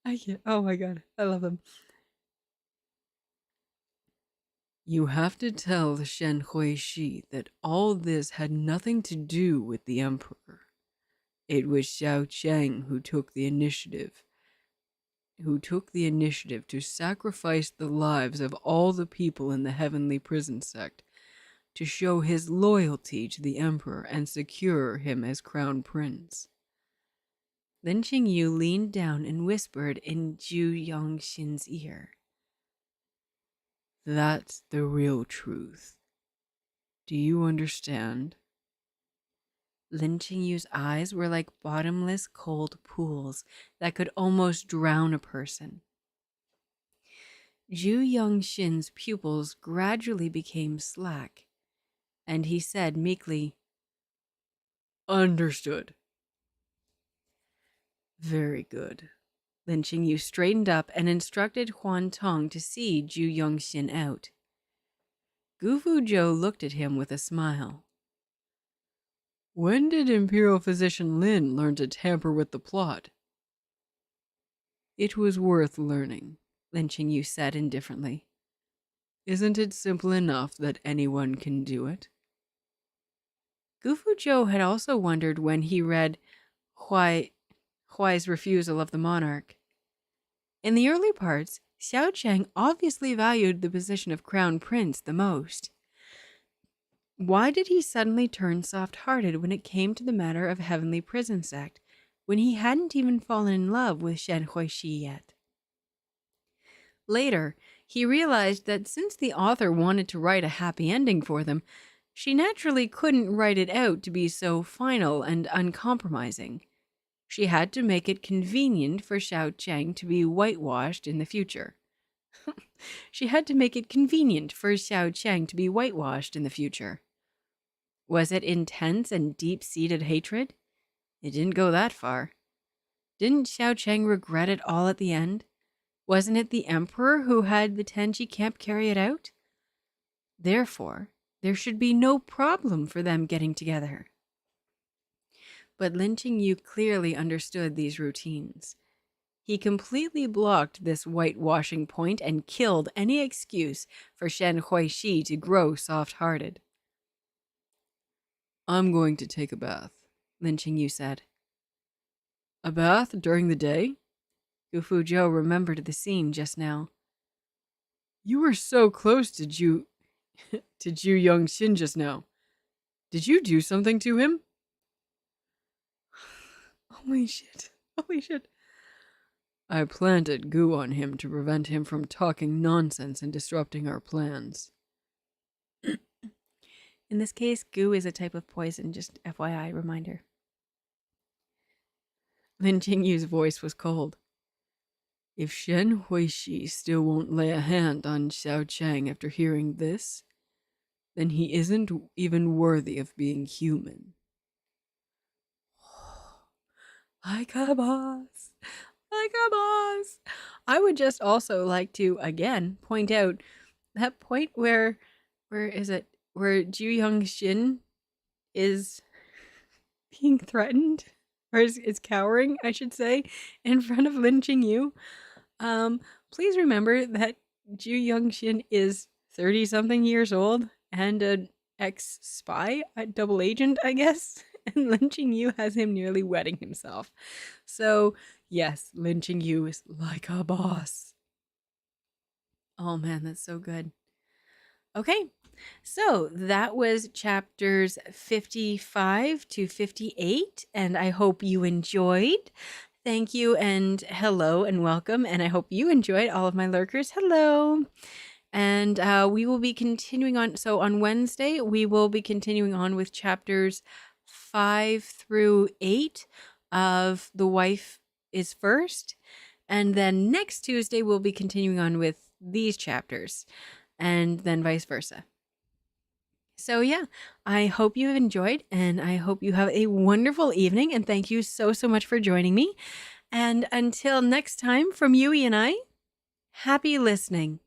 I can't. Oh my god, I love him. You have to tell Shen Huishi that all this had nothing to do with the Emperor. It was Xiao Cheng who took the initiative to sacrifice the lives of all the people in the Heavenly Prison Sect to show his loyalty to the Emperor and secure him as Crown Prince. Lin Qingyu leaned down and whispered in Zhu Yongxin's ear. That's the real truth. Do you understand? Lin Qingyu's eyes were like bottomless cold pools that could almost drown a person. Zhu Yongxin's pupils gradually became slack, and he said meekly, Understood. Very good. Lin Qingyu straightened up and instructed Huan Tong to see Zhu Yongxin out. Gu Fuzhou looked at him with a smile. When did Imperial Physician Lin learn to tamper with the plot? It was worth learning, Lin Qingyu said indifferently. Isn't it simple enough that anyone can do it? Gu Fuzhou had also wondered when he read Huai's refusal of the monarch. In the early parts, Xiao Cheng obviously valued the position of crown prince the most. Why did he suddenly turn soft-hearted when it came to the matter of heavenly prison sect, when he hadn't even fallen in love with Shen Huishi yet? Later, he realized that since the author wanted to write a happy ending for them, she naturally couldn't write it out to be so final and uncompromising. She had to make it convenient for Xiao Cheng to be whitewashed in the future. She had to make it convenient for Xiao Cheng to be whitewashed in the future. Was it intense and deep-seated hatred? It didn't go that far. Didn't Xiao Cheng regret it all at the end? Wasn't it the emperor who had the Tenji camp carry it out? Therefore, there should be no problem for them getting together. But Lin Qingyu clearly understood these routines. He completely blocked this whitewashing point and killed any excuse for Shen Huishi to grow soft-hearted. I'm going to take a bath, Lin Qingyu said. A bath during the day? Gu Fuzhou remembered the scene just now. You were so close to Zhu Yongxin just now. Did you do something to him? Holy shit. I planted goo on him to prevent him from talking nonsense and disrupting our plans. In this case, goo is a type of poison, just FYI reminder. Lin Qingyu's voice was cold. If Shen Huishi still won't lay a hand on Xiao Cheng after hearing this, then he isn't even worthy of being human. Like a boss. I would just also like to, again, point out that point where Zhu Yongxin is being threatened, or is cowering, I should say, in front of Lin Qingyu. Please remember that Zhu Yongxin is 30-something years old and an ex-spy, a double agent, I guess. And Lin Qingyu has him nearly wetting himself. So, yes, Lin Qingyu is like a boss. Oh man, that's so good. Okay, so that was chapters 55 to 58, and I hope you enjoyed. Thank you, and hello, and welcome, and I hope you enjoyed, all of my lurkers. Hello. And we will be continuing on. So on Wednesday, we will be continuing on with chapters 5 through 8 of The Wife is First. And then next Tuesday, we'll be continuing on with these chapters, and then vice versa. So yeah, I hope you have enjoyed, and I hope you have a wonderful evening, and thank you so much for joining me. And until next time, from Yui and I, happy listening.